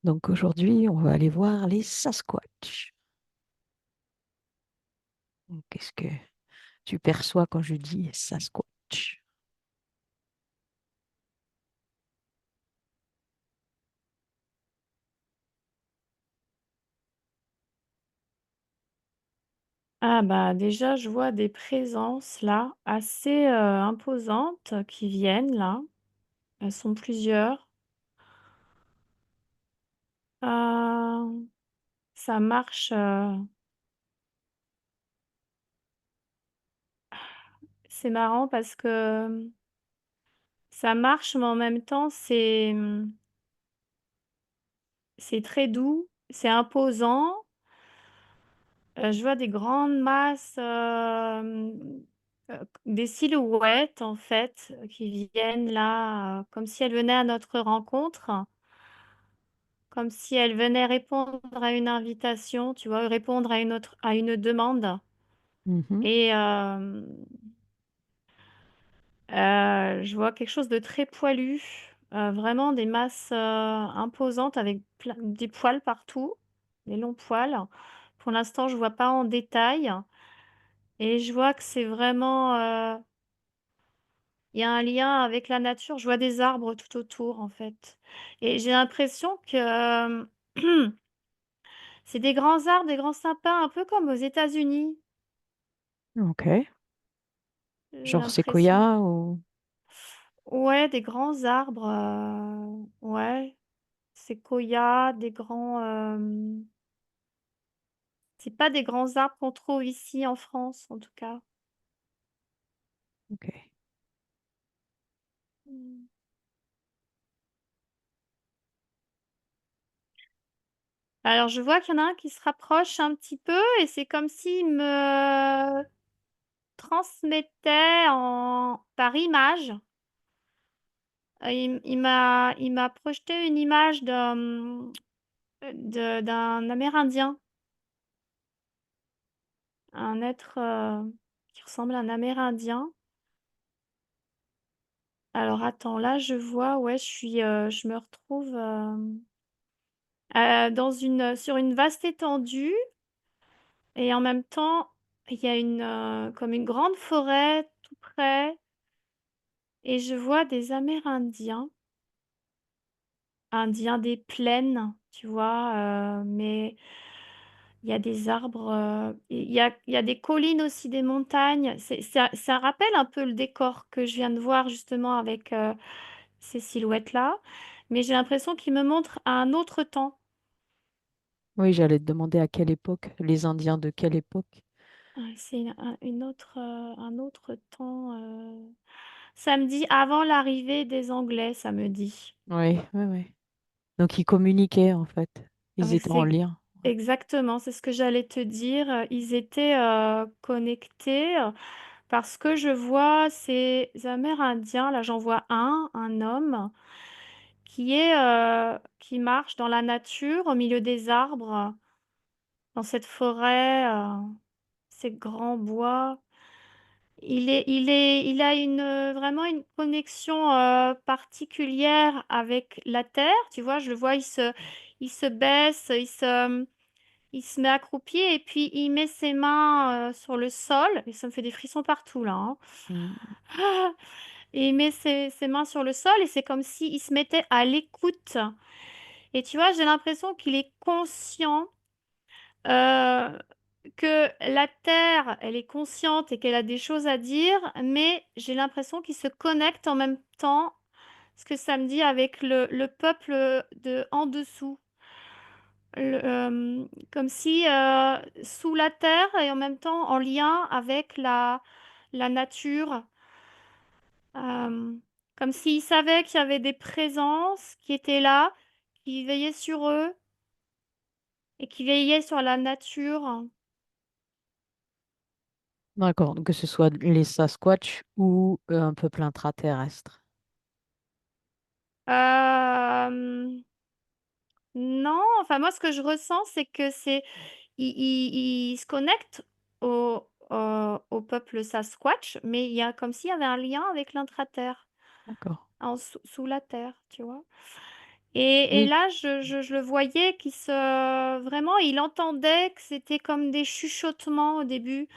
Donc aujourd'hui, on va aller voir les Sasquatch. Donc, qu'est-ce que tu perçois quand je dis Sasquatch? Ah bah déjà, je vois des présences là assez imposantes qui viennent là. Elles sont plusieurs. Euh, Ça marche. C'est marrant parce que ça marche, mais en même temps, c'est très doux, c'est imposant. Je vois des grandes masses, des silhouettes en fait, qui viennent là, comme si elles venaient à notre rencontre. Comme si elle venait répondre à une invitation, tu vois? Répondre à une demande Mhm. et je vois quelque chose de très poilu, vraiment des masses, imposantes avec plein des poils partout, des longs poils. Pour l'instant, je vois pas en détail et je vois que c'est vraiment, il y a un lien avec la nature. Je vois des arbres tout autour, en fait et j'ai l'impression que, c'est des grands arbres, des grands sapins, un peu comme aux États-Unis, Ok. j'ai Genre l'impression. séquoia ou... Ouais, des grands arbres, ouais, séquoia, c'est pas des grands arbres qu'on trouve ici en France, en tout cas. Ok. Mmh. Alors je vois qu'il y en a un qui se rapproche un petit peu et c'est comme s'il me transmettait en par image. Il m'a projeté une image d'un Amérindien. Un être, qui ressemble à un Amérindien. Alors attends, là je vois, ouais, je me retrouve, dans sur une vaste étendue et en même temps, il y a comme une grande forêt tout près et je vois des Amérindiens, Indiens des plaines, tu vois? Mais il y a des arbres, et il y a des collines aussi, des montagnes. Ça rappelle un peu le décor que je viens de voir justement avec, ces silhouettes-là, mais j'ai l'impression qu'il me montre un autre temps. Oui, j'allais te demander à quelle époque, les Indiens de quelle époque. C'est un autre temps, ça me dit avant l'arrivée des Anglais, ça me dit. Oui, oui, oui. Donc ils communiquaient en fait. Ah Ils ouais, étaient en c'est lien. exactement, c'est ce que j'allais te dire, ils étaient, connectés, parce que je vois ces Amérindiens, là j'en vois un homme qui marche dans la nature, au milieu des arbres, dans cette forêt, ces grands bois. Il a vraiment une connexion, particulière avec la terre, tu vois? Je le vois, il se baisse, il se met accroupi et puis il met ses mains, sur le sol et ça me fait des frissons partout là, hein. Mm. Et il met ses mains sur le sol et c'est comme s'il se mettait à l'écoute et tu vois, j'ai l'impression qu'il est conscient, heu, que la terre, elle est consciente et qu'elle a des choses à dire, mais j'ai l'impression qu'il se connecte en même temps, ce que ça me dit avec le peuple, de en dessous. Comme si, sous la terre et en même temps en lien avec la nature, hem, comme s'ils savaient qu'il y avait des présences qui étaient là, qui veillaient sur eux et qui veillaient sur la nature. D'accord. Donc, que ce soit les Sasquatch ou un peuple intraterrestre. Hem, non, enfin moi ce que je ressens, c'est que ils se connectent au peuple Sasquatch, mais il y a comme s'il y avait un lien avec l'intraterre, D'accord. sous la terre, tu vois? Et Oui, là, je le voyais qui se... Vraiment, il entendait que c'était comme des chuchotements au début.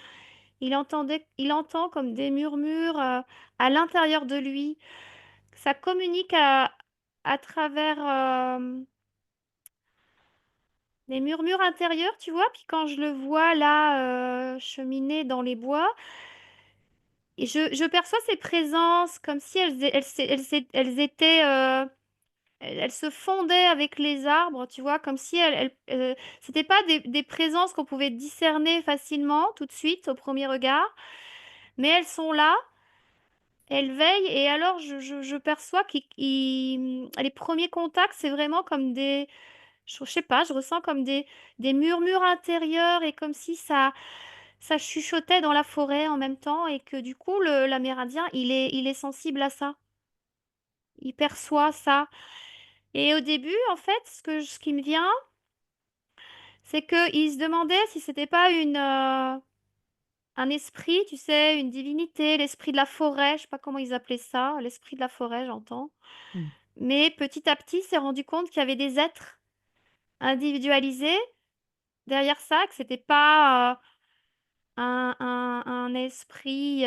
Il entend comme des murmures à l'intérieur de lui. Ça communique à travers des murmures intérieurs, tu vois. Puis quand je le vois là cheminer dans les bois, et je perçois ses présences comme si elles étaient... elles se fondaient avec les arbres, tu vois, comme si c'était pas des présences qu'on pouvait discerner facilement tout de suite au premier regard, mais elles sont là, elles veillent, et alors je perçois les premiers contacts, c'est vraiment comme je sais pas, je ressens comme des murmures intérieurs, et comme si ça chuchotait dans la forêt en même temps, et que du coup, l'Amérindien, il est sensible à ça. Il perçoit ça. Et au début, en fait, ce qui me vient, c'est qu'il se demandait si c'était pas un esprit, tu sais, une divinité, l'esprit de la forêt, je sais pas comment ils appelaient ça, l'esprit de la forêt, j'entends. mm. Mais petit à petit, il s'est rendu compte qu'il y avait des êtres individualisés derrière ça, que c'était pas un esprit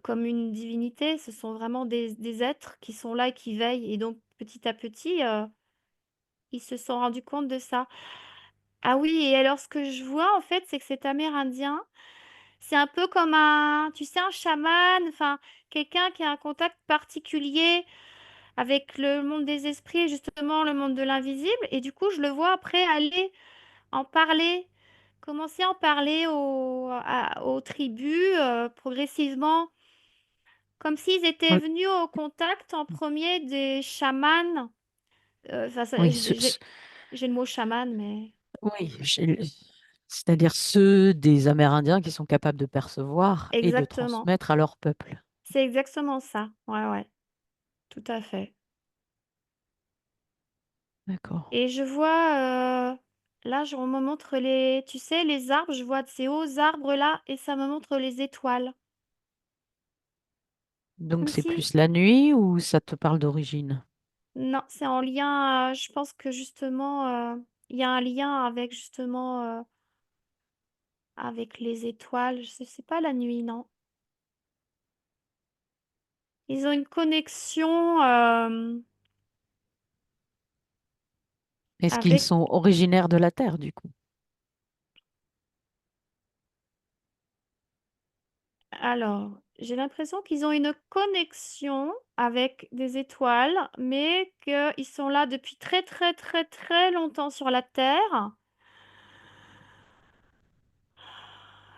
comme une divinité, ce sont vraiment des êtres qui sont là et qui veillent. Et donc, petit à petit, ils se sont rendus compte de ça. Ah oui, et alors ce que je vois en fait, c'est que cet Amérindien, c'est un peu comme tu sais, un chaman, enfin, quelqu'un qui a un contact particulier avec le monde des esprits et justement le monde de l'invisible. Et du coup, je le vois après aller en parler, commencer à en parler aux tribus progressivement, comme s'ils étaient Oui, venus au contact en premier des chamans. Enfin, oui, j'ai le mot chaman, mais oui, c'est-à-dire ceux des Amérindiens qui sont capables de percevoir et de exactement. transmettre à leur peuple. C'est exactement ça. Ouais, ouais, tout à fait. D'accord. Et je vois, là, on me montre tu sais, les arbres, je vois de ces hauts arbres-là, et ça me montre les étoiles. Donc Comme c'est si, plus la nuit ou ça te parle d'origine? non, c'est en lien, je pense que justement, il y a un lien avec justement, avec les étoiles. Je sais, c'est pas la nuit, non. Ils ont une connexion Est-ce qu'ils avec... sont originaires de la Terre, du coup? Alors, j'ai l'impression qu'ils ont une connexion avec des étoiles, mais qu'ils sont là depuis très très très très longtemps sur la Terre.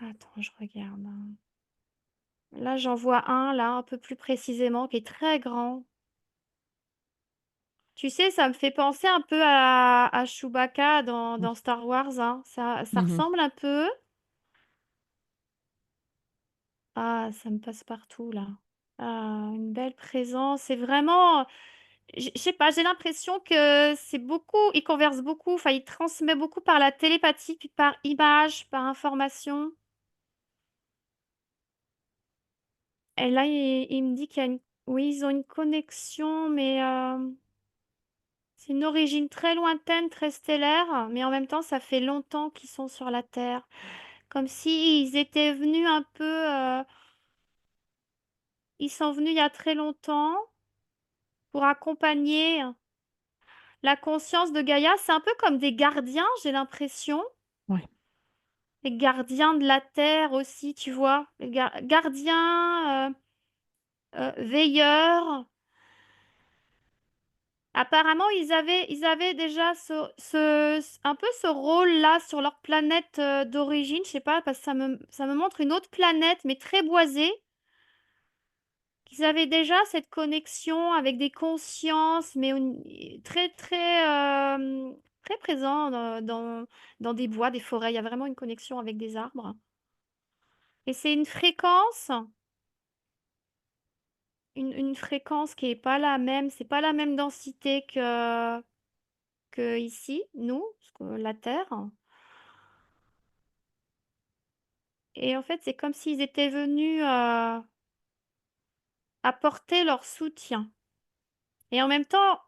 Attends, je regarde. Là, j'en vois un, là, un peu plus précisément, qui est très grand. Tu sais, ça me fait penser un peu à Chewbacca Oui. dans Star Wars, hein. Ça Mhm. ressemble un peu. Ah, ça me passe partout, là. Ah, une belle présence. C'est vraiment... Je sais pas, j'ai l'impression que c'est beaucoup, il converse beaucoup, enfin, il transmet beaucoup par la télépathie, puis par image, par information. Et là, il me dit qu'il y a une... Oui, ils ont une connexion, mais c'est une origine très lointaine, très stellaire, mais en même temps, ça fait longtemps qu'ils sont sur la Terre. Comme s'ils étaient venus un peu... ils sont venus il y a très longtemps pour accompagner la conscience de Gaïa. C'est un peu comme des gardiens, j'ai l'impression. Oui. Les gardiens de la terre aussi, tu vois. Les gardiens, veilleurs. Apparemment, ils avaient déjà un peu ce rôle-là sur leur planète d'origine. Je sais pas, parce que ça me montre une autre planète, mais très boisée. Qu'ils avaient déjà cette connexion avec des consciences, mais très, très, très présent dans des bois, des forêts. Il y a vraiment une connexion avec des arbres. Et c'est une fréquence qui est pas la même, c'est pas la même densité que ici, nous, la Terre. Et en fait, c'est comme s'ils étaient venus apporter leur soutien. Et en même temps,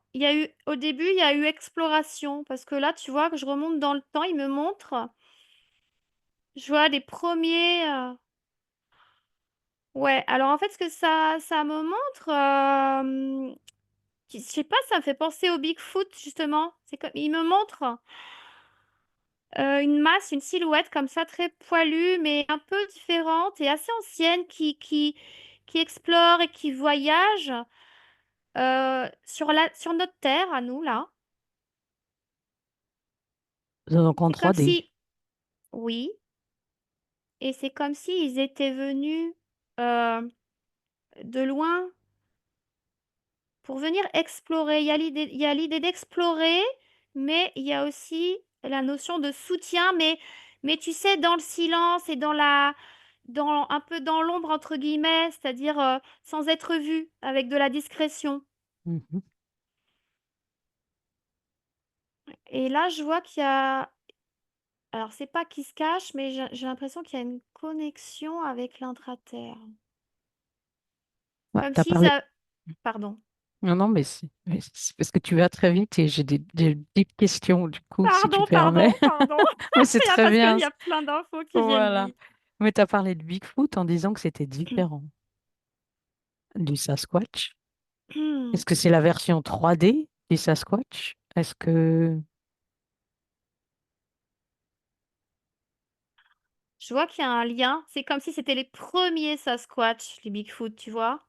au début, il y a eu exploration, parce que là, tu vois, que je remonte dans le temps, il me montre, je vois les premiers. Ouais, alors en fait, ce que ça me montre, je sais pas, ça me fait penser au Bigfoot, justement. C'est comme, il me montre une masse, une silhouette comme ça, très poilue, mais un peu différente et assez ancienne, qui explore et qui voyage sur notre Terre, à nous, là. Donc en C'est comme 3D. si, oui, et c'est comme s'ils étaient venus euh, de loin pour venir explorer. Il y a l'idée d'explorer, mais il y a aussi la notion de soutien, mais tu sais, dans le silence et un peu dans l'ombre, entre guillemets, c'est-à-dire sans être vu, avec de la discrétion. Mhm. Et là, je vois qu'il y a, alors c'est pas qui se cache, mais j'ai l'impression qu'il y a une connexion avec l'intraterre. Ouais, Comme t'as s'ils parlé. a... Pardon. Non, non, mais c'est parce que tu vas très vite et j'ai des petites questions, du coup, si tu Pardon, permets. pardon, pardon. Mais c'est Il y a très parce qu'il bien. y a plein d'infos qui viennent Voilà. vite. Mais tu as parlé de Bigfoot en disant que c'était différent du Sasquatch. Est-ce que c'est la version 3D du Sasquatch? Est-ce que... Je vois qu'il y a un lien. C'est comme si c'était les premiers Sasquatch, les Bigfoot, tu vois.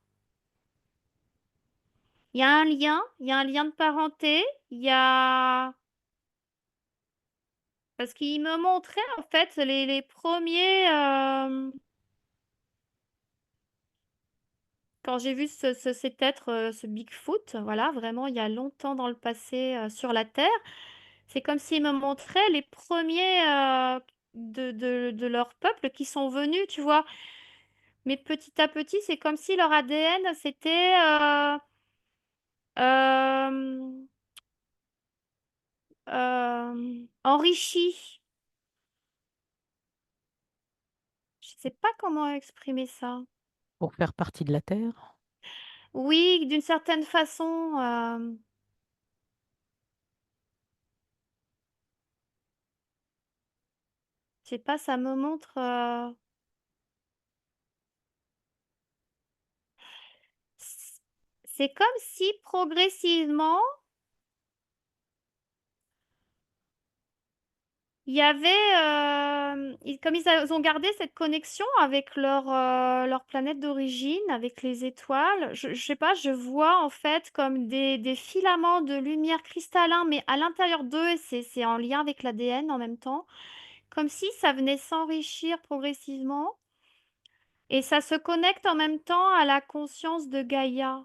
Il y a un lien de parenté. Il y a... Parce qu'il me montrait, en fait, les premiers... Quand j'ai vu cet être, ce Bigfoot, voilà, vraiment, il y a longtemps dans le passé, sur la Terre, c'est comme s'il me montrait les premiers de leur peuple qui sont venus, tu vois. Mais petit à petit, c'est comme si leur ADN s'était euh, enrichi. Je sais pas comment exprimer ça. pour faire partie de la Terre? Oui, d'une certaine façon, je sais pas, ça me montre. C- c'est comme si progressivement, il y avait, comme ils ont gardé cette connexion avec leur planète d'origine, avec les étoiles, je sais pas, je vois en fait comme des filaments de lumière cristallin, mais à l'intérieur d'eux, et c'est en lien avec l'ADN en même temps, comme si ça venait s'enrichir progressivement, et ça se connecte en même temps à la conscience de Gaïa.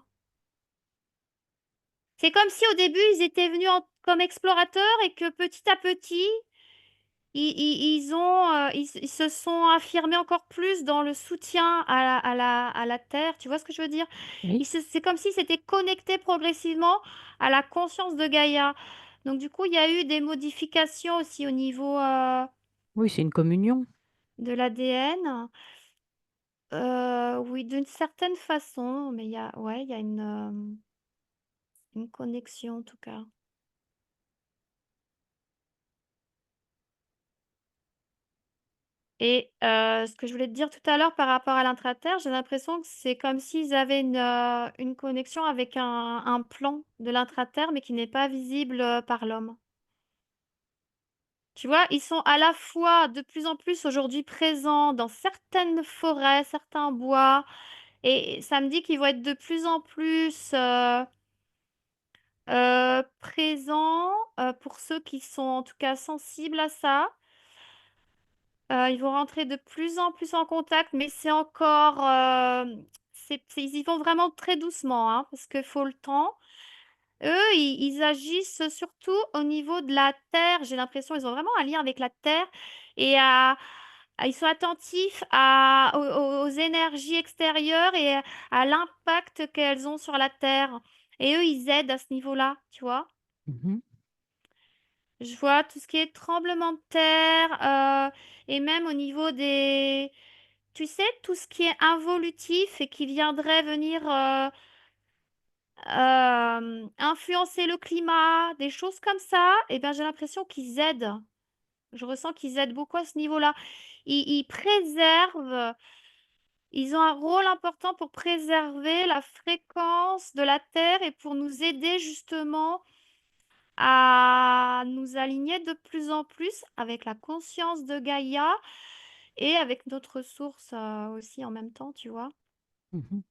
C'est comme si au début, ils étaient venus comme explorateurs et que petit à petit, ils se sont affirmés encore plus dans le soutien à la terre. Tu vois ce que je veux dire? Oui, C'est comme si c'était connecté progressivement à la conscience de Gaïa. Donc du coup, il y a eu des modifications aussi au niveau oui, c'est une communion. de l'ADN. Oui, d'une certaine façon, mais ouais, il y a une connexion en tout cas. Et ce que je voulais te dire tout à l'heure par rapport à l'intraterre, j'ai l'impression que c'est comme s'ils avaient une connexion avec un plan de l'intraterre, mais qui n'est pas visible par l'homme. Tu vois, ils sont à la fois de plus en plus aujourd'hui présents dans certaines forêts, certains bois, et ça me dit qu'ils vont être de plus en plus présents pour ceux qui sont en tout cas sensibles à ça. Ils vont rentrer de plus en plus en contact, mais c'est encore, ils y vont vraiment très doucement, hein, parce qu'il faut le temps. Eux, ils agissent surtout au niveau de la terre. J'ai l'impression ils ont vraiment un lien avec la terre et ils sont attentifs aux énergies extérieures et à l'impact qu'elles ont sur la terre. Et eux, ils aident à ce niveau-là, tu vois. Mhm. Je vois tout ce qui est tremblement de terre et même au niveau des... Tu sais, tout ce qui est involutif et qui viendrait venir influencer le climat, des choses comme ça, et ben, j'ai l'impression qu'ils aident. Je ressens qu'ils aident beaucoup à ce niveau-là. Ils préservent, ils ont un rôle important pour préserver la fréquence de la Terre et pour nous aider justement à nous aligner de plus en plus avec la conscience de Gaïa et avec notre source aussi en même temps, tu vois. Mhm.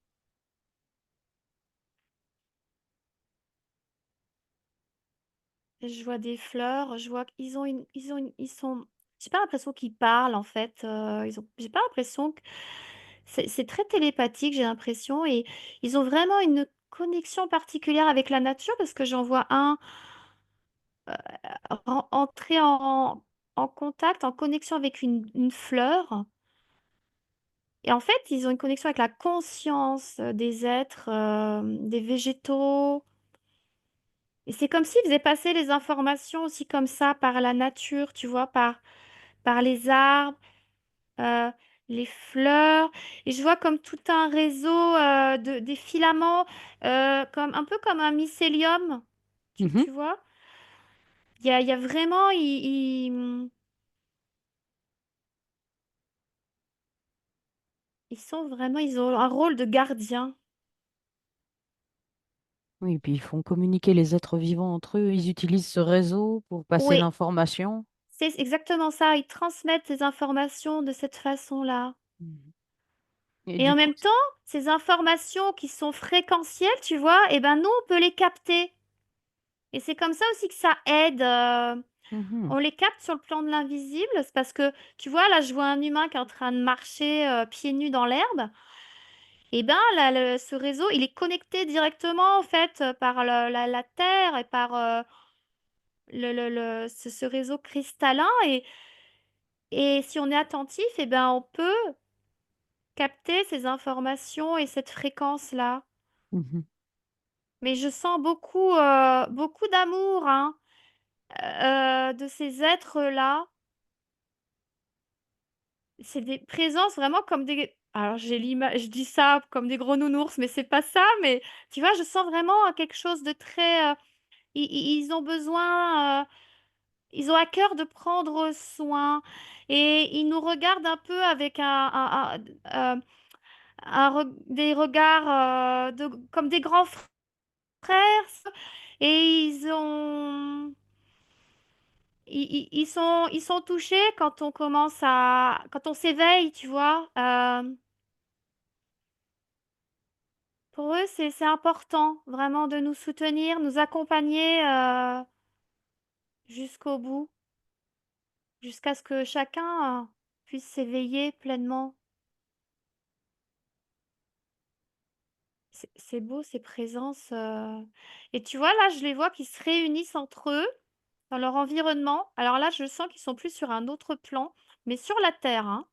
Je vois des fleurs, je vois qu'ils ont ils sont, j'ai pas l'impression qu'ils parlent en fait. J'ai pas l'impression que c'est très télépathique, j'ai l'impression, et ils ont vraiment une connexion particulière avec la nature parce que j'en vois un entrer en contact, en connexion avec une fleur. Et en fait, ils ont une connexion avec la conscience des êtres, des végétaux. Et c'est comme s'ils faisaient passer les informations aussi comme ça par la nature, tu vois, par les arbres, euh, les fleurs. Et je vois comme tout un réseau des filaments, comme, un peu comme un mycélium, Mhm. tu vois. Il y a vraiment, ils sont vraiment, ils ont un rôle de gardien. Oui, puis ils font communiquer les êtres vivants entre eux. Ils utilisent ce réseau pour passer Oui, l'information. c'est exactement ça. Ils transmettent ces informations de cette façon-là. Mhm. Et Et du en coup, même temps, ces informations qui sont fréquentielles, tu vois, eh ben nous, on peut les capter. Et c'est comme ça aussi que ça aide. mhm, On les capte sur le plan de l'invisible. C'est parce que, tu vois, là, je vois un humain qui est en train de marcher pieds nus dans l'herbe. Et ben là, ce réseau, il est connecté directement, en fait, par la terre et par ce réseau cristallin. Et si on est attentif, eh ben on peut capter ces informations et cette fréquence-là. mhm, Mais je sens beaucoup, beaucoup d'amour, hein, de ces êtres-là. C'est des présences vraiment comme des... Alors j'ai l'image, je dis ça comme des gros nounours, mais c'est pas ça. Mais tu vois, je sens vraiment quelque chose de très... ils ont besoin, ils ont à cœur de prendre soin. Et ils nous regardent un peu avec des regards comme des grands frères. Et ils sont touchés quand on commence quand on s'éveille, tu vois. Pour eux, c'est important vraiment de nous soutenir, nous accompagner jusqu'au bout, jusqu'à ce que chacun puisse s'éveiller pleinement. C'est beau ces présences. Et tu vois, là, je les vois qui se réunissent entre eux dans leur environnement. Alors là, je sens qu'ils sont plus sur un autre plan, mais sur la Terre, hein.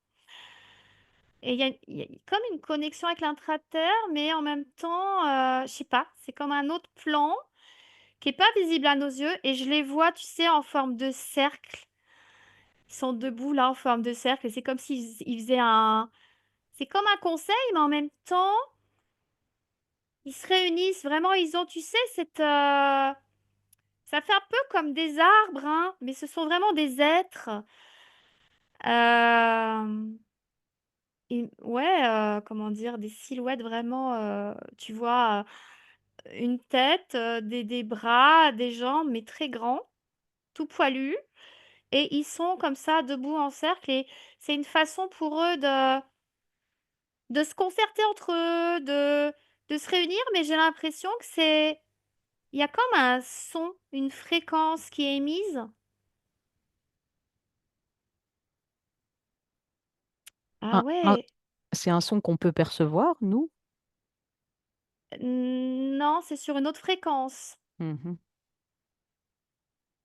Et il y a comme une connexion avec l'intra-terre, mais en même temps, je sais pas, c'est comme un autre plan qui est pas visible à nos yeux. Et je les vois, tu sais, en forme de cercle. Ils sont debout là, en forme de cercle. Et c'est comme s'ils faisaient un... C'est comme un conseil, mais en même temps, ils se réunissent. Vraiment, ils ont, tu sais, ça fait un peu comme des arbres, hein, mais ce sont vraiment des êtres. Euh, ouais, comment dire, des silhouettes vraiment, tu vois, une tête, des bras, des jambes, mais très grands, tout poilus. Et ils sont comme ça, debout en cercle. Et c'est une façon pour eux de se concerter entre eux, de se réunir. Mais j'ai l'impression que il y a comme un son, une fréquence qui est émise. Ah un- un- ouais, c'est un son qu'on peut percevoir, nous. non, c'est sur une autre fréquence. Mhm,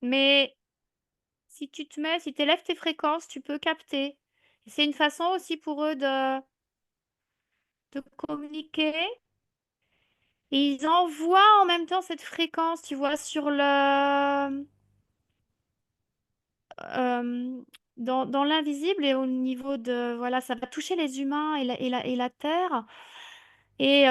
Mais si tu élèves tes fréquences, tu peux capter. C'est une façon aussi pour eux de communiquer. Et ils envoient en même temps cette fréquence, tu vois, sur euh, dans l'invisible et au niveau de, voilà, ça va toucher les humains et la terre. Et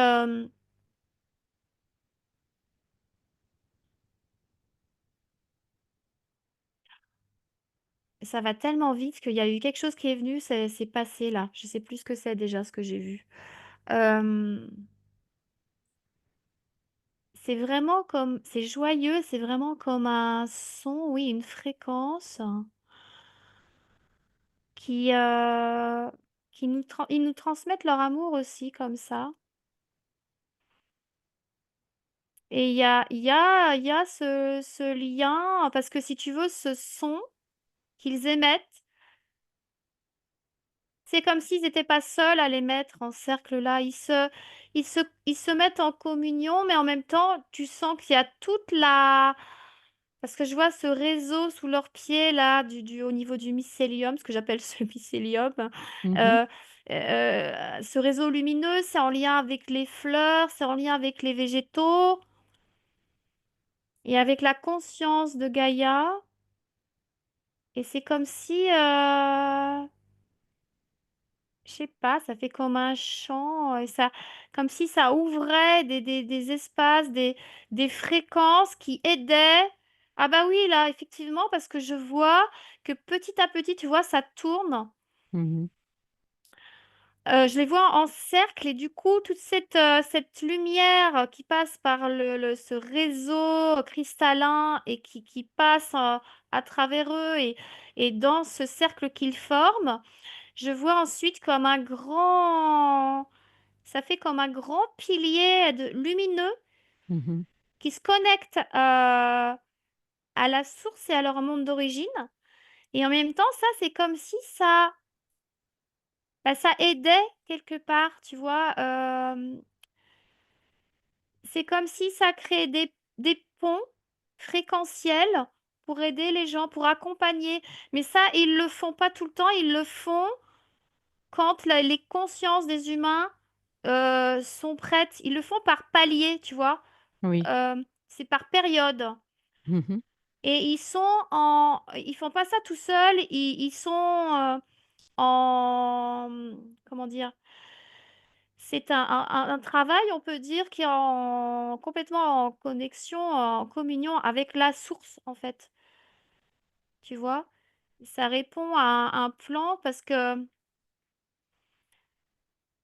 ça va tellement vite qu'il y a eu quelque chose qui est venu, c'est passé là. Je sais plus ce que c'est déjà, ce que j'ai vu. Euh, c'est vraiment comme, c'est joyeux, c'est vraiment comme un son, oui, une fréquence qui, ils nous transmettent leur amour aussi comme ça. Et il y a ce lien, parce que si tu veux, ce son qu'ils émettent, c'est comme s'ils n'étaient pas seuls à les mettre en cercle là. Ils se mettent en communion, mais en même temps, tu sens qu'il y a toute la... Parce que je vois ce réseau sous leurs pieds là, au niveau du mycélium, ce que j'appelle ce mycélium. Mhm, Euh, Ce réseau lumineux, c'est en lien avec les fleurs, c'est en lien avec les végétaux et avec la conscience de Gaïa. Et c'est comme si, je sais pas, ça fait comme un chant, et ça, comme si ça ouvrait des espaces, des fréquences qui aidaient. Ah bah oui, là, effectivement, parce que je vois que petit à petit, tu vois, ça tourne. mhm, Je les vois en cercle et du coup, toute cette lumière qui passe par ce réseau cristallin et qui passe à travers eux et dans ce cercle qu'ils forment, je vois ensuite comme un grand, ça fait comme un grand pilier lumineux mhm. qui se connecte à la source et à leur monde d'origine. Et en même temps, ça, c'est comme si ça, bah, ça aidait quelque part, tu vois. C'est comme si ça créait des ponts fréquentiels pour aider les gens, pour accompagner. Mais ça, ils le font pas tout le temps, ils le font quand les consciences des humains sont prêtes. Ils le font par palier, tu vois. Oui. C'est par période. Mhm. Et ils font pas ça tout seuls, ils sont en, comment dire, c'est un travail, on peut dire, qui est complètement en connexion, en communion avec la source, en fait. Tu vois? Ça répond à un plan parce que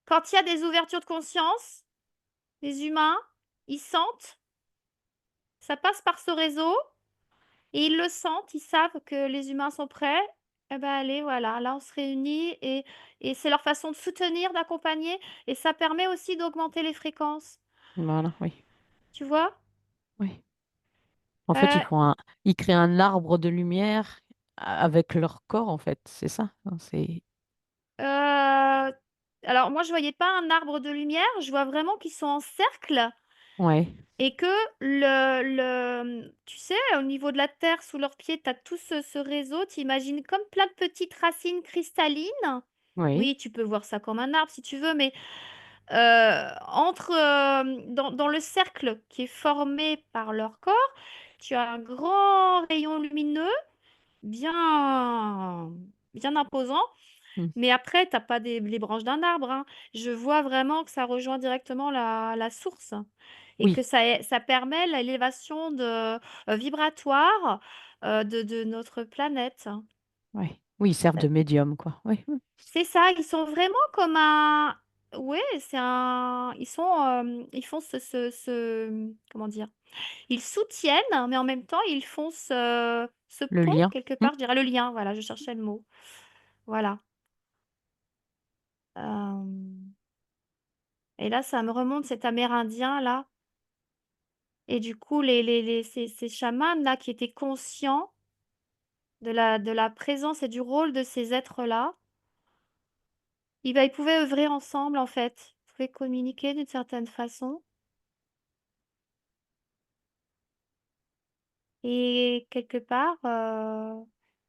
quand il y a des ouvertures de conscience, les humains, ils sentent, ça passe par ce réseau et ils le sentent, ils savent que les humains sont prêts. Eh ben allez, voilà, là on se réunit et c'est leur façon de soutenir, d'accompagner et ça permet aussi d'augmenter les fréquences. Voilà, oui. Tu vois? Oui. En fait, Euh, ils créent un arbre de lumière avec leur corps, en fait. C'est ça, hein. C'est, Euh, alors moi je voyais pas un arbre de lumière, je vois vraiment qu'ils sont en cercle ouais, et que tu sais, au niveau de la terre sous leurs pieds, tu as tout ce réseau, tu imagines comme plein de petites racines cristallines. oui. Oui, tu peux voir ça comme un arbre si tu veux, mais dans le cercle qui est formé par leur corps, tu as un grand rayon lumineux bien, bien imposant. Mm. Mais après, t'as pas les branches d'un arbre, hein. Je vois vraiment que ça rejoint directement la source et que Oui, ça permet l'élévation vibratoire de notre planète. ouais. Oui, ils servent Ça- de médium, quoi. Oui, oui. C'est ça, ils sont vraiment comme un... Ouais, c'est un... Ils font comment dire? Ils soutiennent, mais en même temps, ils font ce Le pont, lien. quelque Mm. part, je dirais le lien, voilà, je cherchais le mot. Voilà. Euh, Et là, ça me remonte cet Amérindien là. Et du coup, ces chamans là qui étaient conscients de la présence et du rôle de ces êtres-là, ils pouvaient œuvrer ensemble en fait. Ils pouvaient communiquer d'une certaine façon. Et quelque part,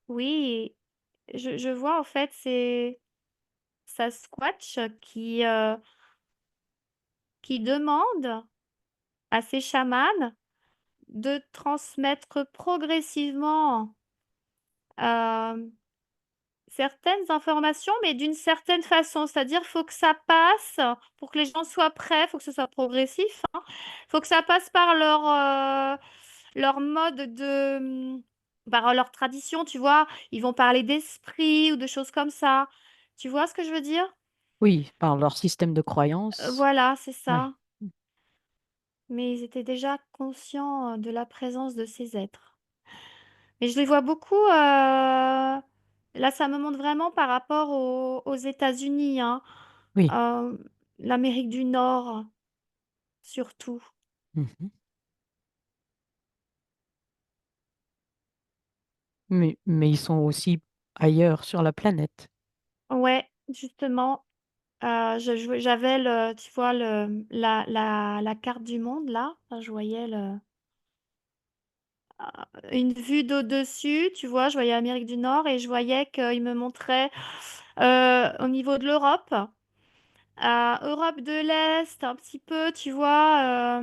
oui, je vois en fait ces Sasquatch qui demandent à ces chamans de transmettre progressivement euh, certaines informations, mais d'une certaine façon. C'est-à-dire, faut que ça passe pour que les gens soient prêts, faut que ce soit progressif, hein. Faut que ça passe par leur mode de... par leur tradition, tu vois, ils vont parler d'esprit ou de choses comme ça. Tu vois ce que je veux dire? Oui, par leur système de croyance. Voilà, c'est Ouais. ça. Mais ils étaient déjà conscients de la présence de ces êtres. Mais je les vois beaucoup. Là, ça me montre vraiment par rapport aux États-Unis, hein, Oui. euh, l'Amérique du Nord, surtout. Mhm. Mais ils sont aussi ailleurs sur la planète. Ouais, justement, j'avais tu vois, la carte du monde là. Enfin, je voyais une vue d'au-dessus, tu vois, je voyais Amérique du Nord et je voyais qu'il me montrait au niveau de l'Europe, Europe de l'Est, un petit peu, tu vois.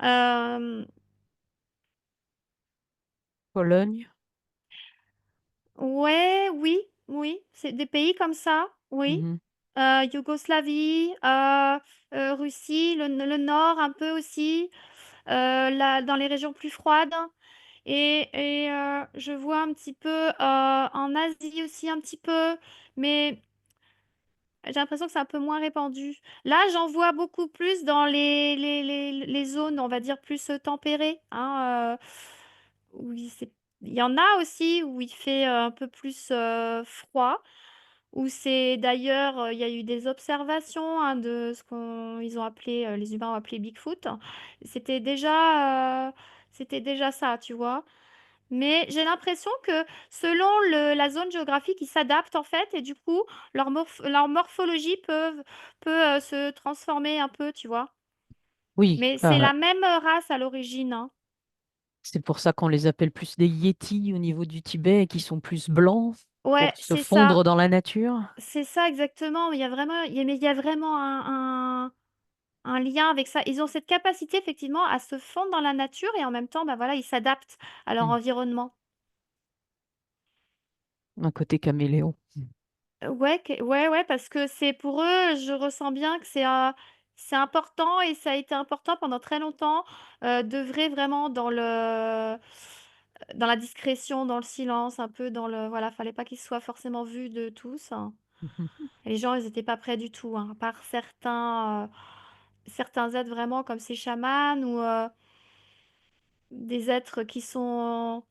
Euh, Pologne. ouais, oui, oui, c'est des pays comme ça, oui. Mhm. Yougoslavie, Russie, le Nord un peu aussi, là, dans les régions plus froides. Et je vois un petit peu en Asie aussi un petit peu, mais j'ai l'impression que c'est un peu moins répandu. Là, j'en vois beaucoup plus dans les zones, on va dire, plus tempérées, hein, où il y en a aussi où il fait un peu plus froid, où c'est d'ailleurs, il y a eu des observations hein, de ce ils ont appelé, les humains ont appelé Bigfoot. C'était déjà ça, tu vois. Mais j'ai l'impression que selon la zone géographique, ils s'adaptent en fait et du coup, leur morphologie peut se transformer un peu, tu vois. Oui, Mais c'est la même race à l'origine, hein. c'est pour ça qu'on les appelle plus des Yétis au niveau du Tibet et qui sont plus blancs Ouais, pour se c'est ça. fondre dans la nature. C'est ça exactement. Mais il y a vraiment un lien avec ça. Ils ont cette capacité effectivement à se fondre dans la nature et en même temps, bah voilà, ils s'adaptent à leur Mm. environnement. Un côté caméléon. Ouais, ouais, ouais, parce que c'est pour eux, je ressens bien que c'est important et ça a été important pendant très longtemps d'œuvrer vraiment dans la discrétion, dans le silence, un peu dans le voilà, fallait pas qu'ils soient forcément vus de tous, hein. Mhm. Et les gens, ils n'étaient pas prêts du tout, hein, à part certains êtres vraiment comme ces chamans ou des êtres qui sont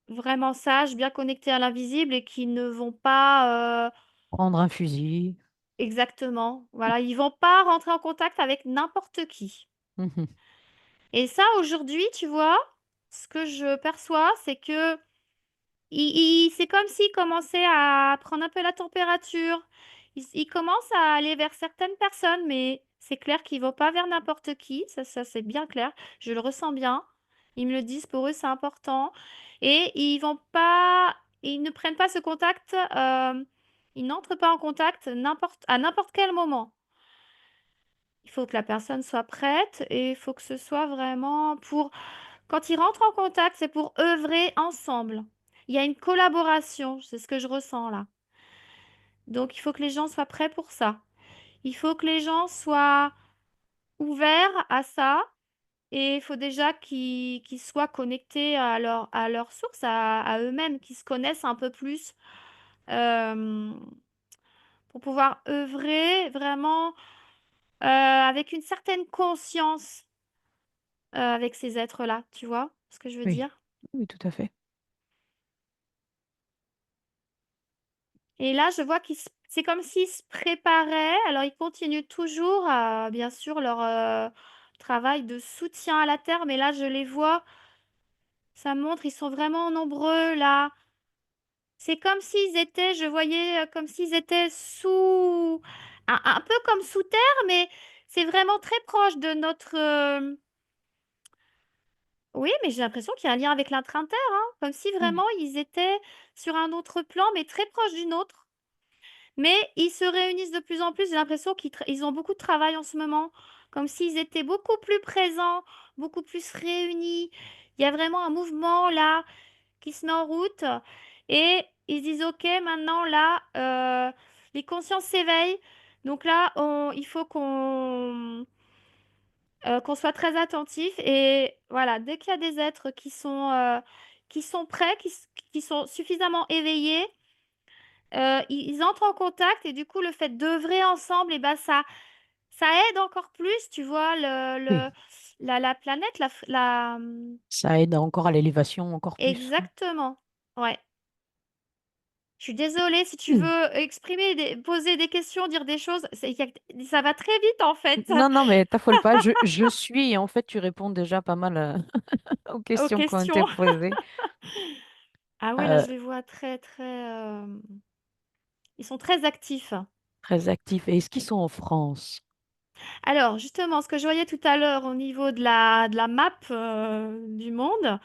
vraiment sages, bien connectés à l'invisible et qui ne vont pas Prendre un fusil. exactement. Voilà, ils vont pas rentrer en contact avec n'importe qui. Mhm. Et ça, aujourd'hui, tu vois, ce que je perçois, c'est que c'est comme s'ils commençaient à prendre un peu la température. Ils commencent à aller vers certaines personnes, mais c'est clair qu'ils vont pas vers n'importe qui. Ça c'est bien clair. Je le ressens bien. Ils me le disent, pour eux, c'est important. Et ils ne prennent pas ce contact, ils n'entrent pas en contact à n'importe quel moment. Il faut que la personne soit prête et il faut que ce soit vraiment quand ils rentrent en contact, c'est pour œuvrer ensemble. Il y a une collaboration, c'est ce que je ressens là. Donc il faut que les gens soient prêts pour ça. Il faut que les gens soient ouverts à ça et il faut déjà qu'ils soient connectés à leur source, à eux-mêmes, qu'ils se connaissent un peu plus euh, pour pouvoir œuvrer vraiment avec une certaine conscience avec ces êtres-là, tu vois ce que je veux Oui, dire? oui, tout à fait. Et là, je vois c'est comme s'ils se préparaient. Alors, ils continuent toujours, bien sûr, leur travail de soutien à la terre. Mais là, je les vois, ça montre, ils sont vraiment nombreux là. C'est comme s'ils étaient, je voyais comme s'ils étaient un peu comme sous terre, mais c'est vraiment très proche de notre. Oui, mais j'ai l'impression qu'il y a un lien avec l'intra-terre, hein, comme si Oui. vraiment ils étaient sur un autre plan, mais très proche d'une autre. Mais ils se réunissent de plus en plus. J'ai l'impression ils ont beaucoup de travail en ce moment, comme s'ils étaient beaucoup plus présents, beaucoup plus réunis. Il y a vraiment un mouvement là qui se met en route et ils se disent, OK, maintenant là, les consciences s'éveillent. Donc là, il faut qu'on soit très attentif et voilà, dès qu'il y a des êtres qui sont prêts, qui sont suffisamment éveillés, ils entrent en contact et du coup, le fait d'œuvrer ensemble, et ben ça aide encore plus, tu vois, Oui, la planète, ça aide encore à l'élévation encore plus. exactement. Ouais. Je suis désolée, si tu Hmm. veux exprimer, poser des questions, dire des choses, ça va très vite en fait Non, non, mais t'affole pas. Je suis, et en fait, tu réponds déjà pas mal aux aux questions qui ont été questions. posées. Ah oui, là, Euh, je les vois ils sont très actifs. Très actifs. Et est-ce qu'ils sont en France? Alors, justement, ce que je voyais tout à l'heure au niveau de la map du monde,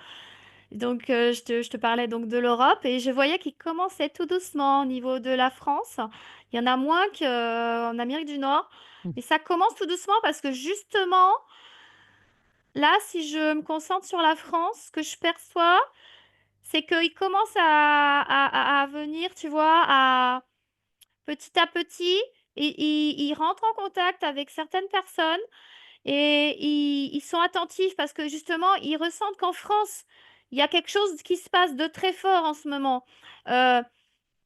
donc je te parlais donc de l'Europe et je voyais qu'ils commençaient tout doucement au niveau de la France. Il y en a moins qu'en Amérique du Nord, Hmm. mais ça commence tout doucement parce que justement, là, si je me concentre sur la France, ce que je perçois, c'est qu'ils commencent à venir, tu vois, petit à petit, ils rentrent en contact avec certaines personnes. Et ils sont attentifs parce que justement, ils ressentent qu'en France, il y a quelque chose qui se passe de très fort en ce moment. Euh,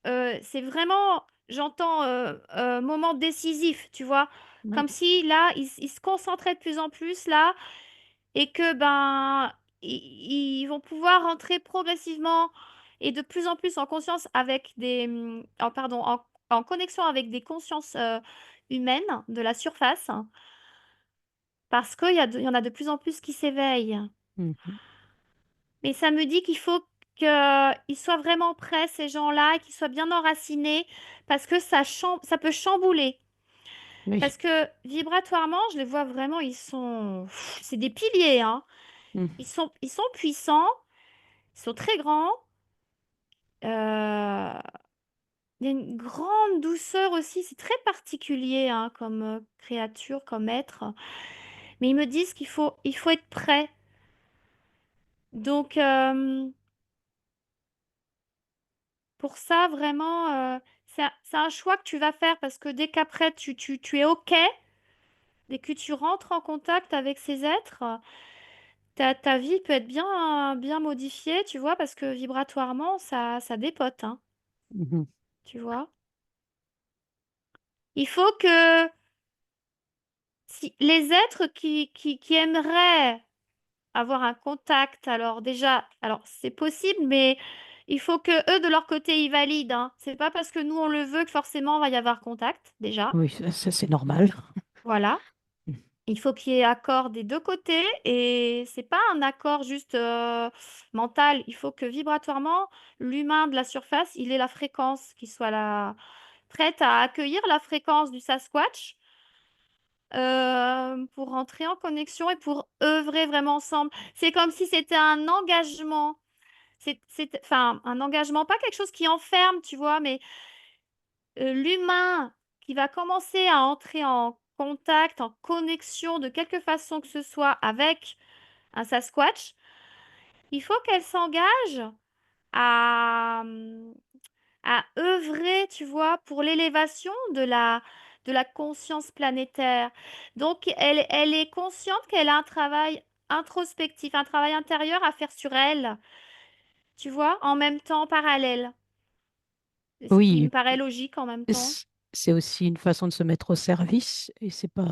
c'est vraiment, j'entends, moment décisif, tu vois. Oui. Comme si là, ils se concentraient de plus en plus là et que ben, ils vont pouvoir rentrer progressivement et de plus en plus en conscience avec pardon, en connexion avec des consciences humaines de la surface parce il y en a de plus en plus qui s'éveillent. Mhm. Mais ça me dit qu'il faut qu'ils soient vraiment prêts, ces gens-là, et qu'ils soient bien enracinés, parce que ça peut chambouler. Oui. Parce que vibratoirement, je les vois vraiment, c'est des piliers, hein. Mhm. Ils sont puissants, ils sont très grands. euh, Il y a une grande douceur aussi, c'est très particulier, hein, comme créature, comme être. Mais ils me disent il faut être prêt. Donc, pour ça, vraiment, c'est un choix que tu vas faire parce que dès qu'après tu es OK, dès que tu rentres en contact avec ces êtres, ta vie peut être bien modifiée, tu vois, parce que vibratoirement, ça dépote, hein, Mhm. tu vois. Il faut que si, les êtres qui aimeraient avoir un contact, alors déjà, alors c'est possible, mais il faut que eux, de leur côté, ils valident, hein. C'est pas parce que nous, on le veut que forcément, il va y avoir contact, déjà. Oui, c'est normal. Voilà. Il faut qu'il y ait accord des deux côtés et c'est pas un accord juste mental. Il faut que vibratoirement, l'humain de la surface, il ait la fréquence qui soit prête à accueillir la fréquence du Sasquatch pour rentrer en connexion et pour œuvrer vraiment ensemble. C'est comme si c'était un engagement. Enfin, un engagement, pas quelque chose qui enferme, tu vois, mais l'humain qui va commencer à entrer en contact, en connexion de quelque façon que ce soit avec un Sasquatch, il faut qu'elle s'engage à, à œuvrer, tu vois, pour l'élévation de la conscience planétaire. Donc, elle est consciente qu'elle a un travail introspectif, un travail intérieur à faire sur elle, tu vois, en même temps, parallèle. Ce qui me Oui, paraît logique en même temps. c- c'est aussi une façon de se mettre au service et c'est pas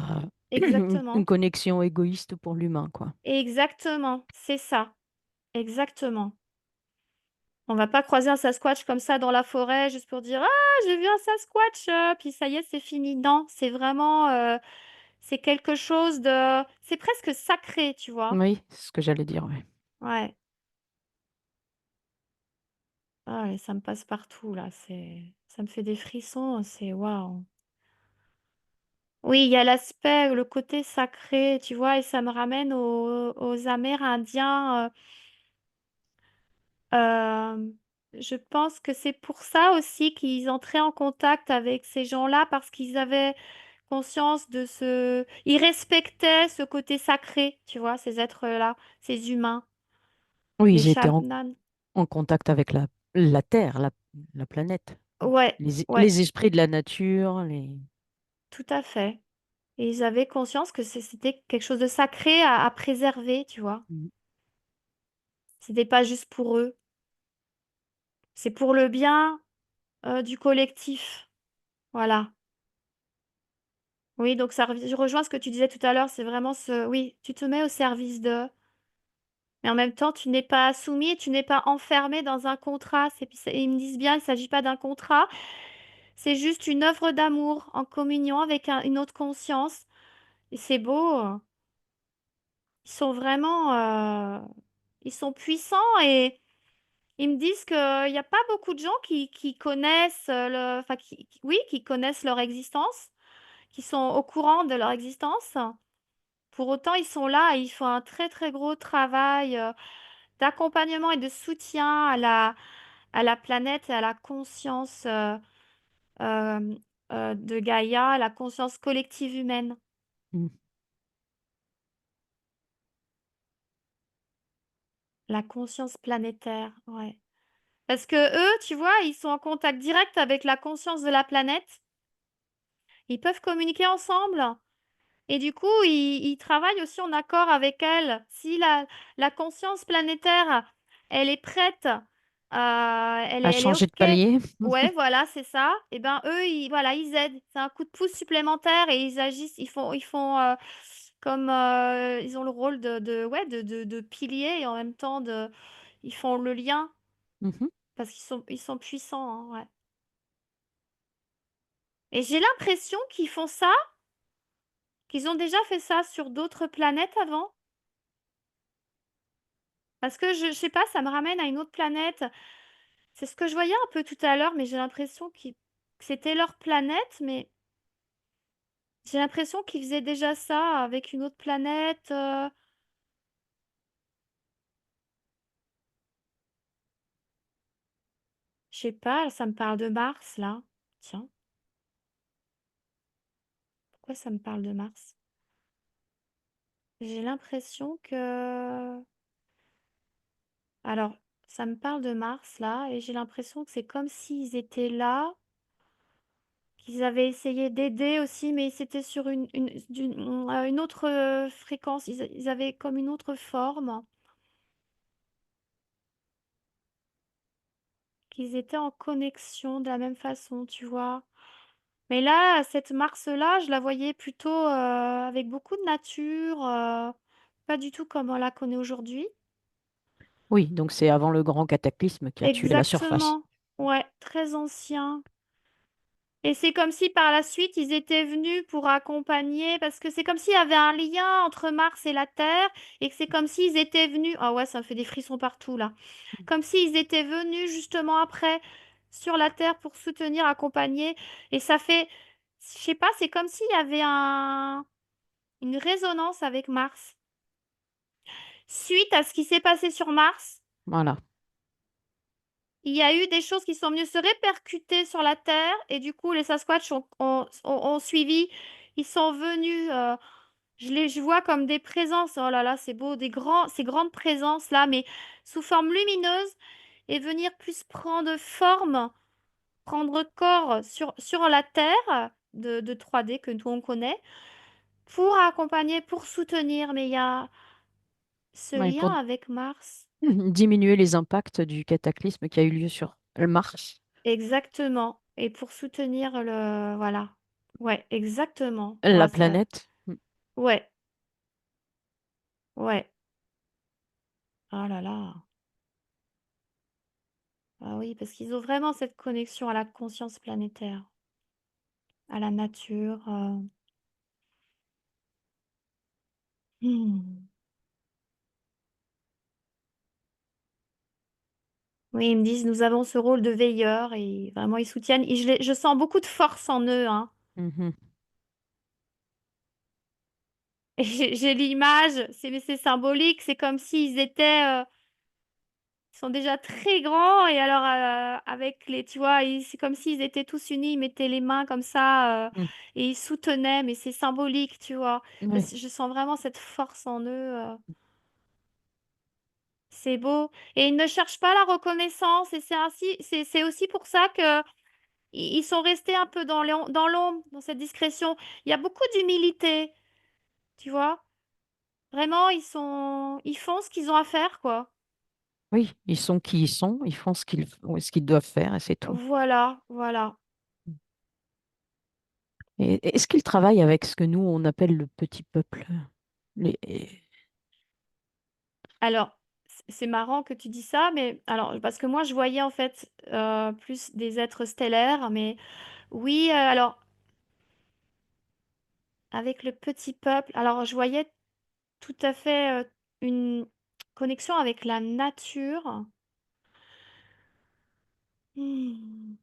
une Exactement. connexion égoïste pour l'humain, quoi. Exactement. C'est ça. Exactement. On va pas croiser un Sasquatch comme ça dans la forêt juste pour dire ah, j'ai vu un Sasquatch, puis ça y est, c'est fini. Non, c'est vraiment, c'est quelque chose de, c'est presque sacré, tu vois. Oui, c'est ce que j'allais dire, oui. Ouais. Ah, et ça me passe partout là. Ça me fait des frissons. C'est waouh. Oui, il y a l'aspect, le côté sacré, tu vois, et ça me ramène aux Amérindiens. Euh, je pense que c'est pour ça aussi qu'ils entraient en contact avec ces gens-là parce qu'ils avaient conscience de ce... Ils respectaient ce côté sacré, tu vois, ces êtres-là, ces humains, Oui, les ils étaient chamans. en contact avec la Terre, la planète. Ouais, ouais, Les esprits de la nature, les... tout à fait. Et ils avaient conscience que c'était quelque chose de sacré à préserver, tu vois. C'était pas juste pour eux. C'est pour le bien, du collectif. Voilà. Oui, donc je rejoins ce que tu disais tout à l'heure, c'est vraiment oui, tu te mets au service d'eux, mais en même temps, tu n'es pas soumis, tu n'es pas enfermé dans un contrat. Ils me disent bien, il ne s'agit pas d'un contrat, c'est juste une œuvre d'amour en communion avec une autre conscience. Et c'est beau. Ils sont vraiment, ils sont puissants et ils me disent qu'il n'y a pas beaucoup de gens qui connaissent enfin, oui, qui connaissent leur existence, qui sont au courant de leur existence. Pour autant, ils sont là et ils font un très très gros travail d'accompagnement et de soutien à la planète et à la conscience euh, de Gaïa, à la conscience collective humaine, Mm. la conscience planétaire, ouais. Parce que eux, tu vois, ils sont en contact direct avec la conscience de la planète. Ils peuvent communiquer ensemble. Et du coup, ils travaillent aussi en accord avec elle. Si la conscience planétaire, elle est prête, À elle est changer de OK. palier. Ouais, voilà, c'est ça. Et ben eux, voilà, ils aident. C'est un coup de pouce supplémentaire et ils agissent, ils font comme ils ont le rôle ouais, de pilier et en même temps ils font le lien Mhm. parce ils sont puissants, hein, ouais. Et j'ai l'impression qu'ils font ça, qu'ils ont déjà fait ça sur d'autres planètes avant. Parce que je sais pas, ça me ramène à une autre planète. C'est ce que je voyais un peu tout à l'heure, mais j'ai l'impression que c'était leur planète, mais j'ai l'impression qu'ils faisaient déjà ça avec une autre planète. Je sais pas, ça me parle de Mars, là. Tiens, pourquoi ça me parle de Mars? J'ai l'impression que... Alors, ça me parle de Mars, là, et j'ai l'impression que c'est comme s'ils étaient là, qu'ils avaient essayé d'aider aussi, mais c'était sur une autre fréquence. Ils avaient comme une autre forme. Qu'ils étaient en connexion de la même façon, tu vois. Mais là, cette Mars-là, je la voyais plutôt avec beaucoup de nature, pas du tout comme on la connaît aujourd'hui. Oui, donc c'est avant le grand cataclysme qui a tué la surface. Exactement. Ouais, très ancien. Et c'est comme si par la suite, ils étaient venus pour accompagner, parce que c'est comme s'il y avait un lien entre Mars et la Terre, et que c'est comme s'ils étaient venus. Ah ouais, ça me fait des frissons partout là. Comme s'ils étaient venus justement après sur la Terre pour soutenir, accompagner. Et ça fait, je sais pas, c'est comme s'il y avait une résonance avec Mars. Suite à ce qui s'est passé sur Mars, Voilà. il y a eu des choses qui sont venues se répercuter sur la Terre, et du coup, les Sasquatch ont suivi. Ils sont venus, je vois comme des présences. Oh là là, c'est beau, ces grandes présences là, mais sous forme lumineuse, et venir plus prendre forme, prendre corps sur la Terre de 3D que nous on connaît, pour accompagner, pour soutenir. Mais il y a ce Ouais, lien pour avec Mars. diminuer les impacts du cataclysme qui a eu lieu sur Mars. Exactement. Et pour soutenir le... Voilà. Ouais, exactement. La Ouais, planète. ouais, ouais. Ah là là. Ah oui, parce qu'ils ont vraiment cette connexion à la conscience planétaire, à la nature. Hmm. Oui, ils me disent, nous avons ce rôle de veilleur et vraiment ils soutiennent. Et je sens beaucoup de force en eux, hein. Mhm. Et j'ai l'image, mais c'est symbolique, c'est comme s'ils étaient, ils sont déjà très grands et alors avec les, tu vois, c'est comme s'ils étaient tous unis, ils mettaient les mains comme ça Mm. et ils soutenaient, mais c'est symbolique, tu vois. Ouais. Je sens vraiment cette force en eux. C'est beau. Et ils ne cherchent pas la reconnaissance et c'est aussi pour ça que ils sont restés un peu dans l'ombre, dans cette discrétion. Il y a beaucoup d'humilité, tu vois. Vraiment, ils font ce qu'ils ont à faire, quoi. Oui, ils sont qui ils sont, ils font ce qu'ils doivent faire et c'est tout. Voilà, voilà. Et est-ce qu'ils travaillent avec ce que nous, on appelle le petit peuple? Les... Alors, c'est marrant que tu dis ça, mais alors, parce que moi, je voyais en fait plus des êtres stellaires, mais oui, alors, avec le petit peuple, alors je voyais tout à fait une connexion avec la nature. Hmm.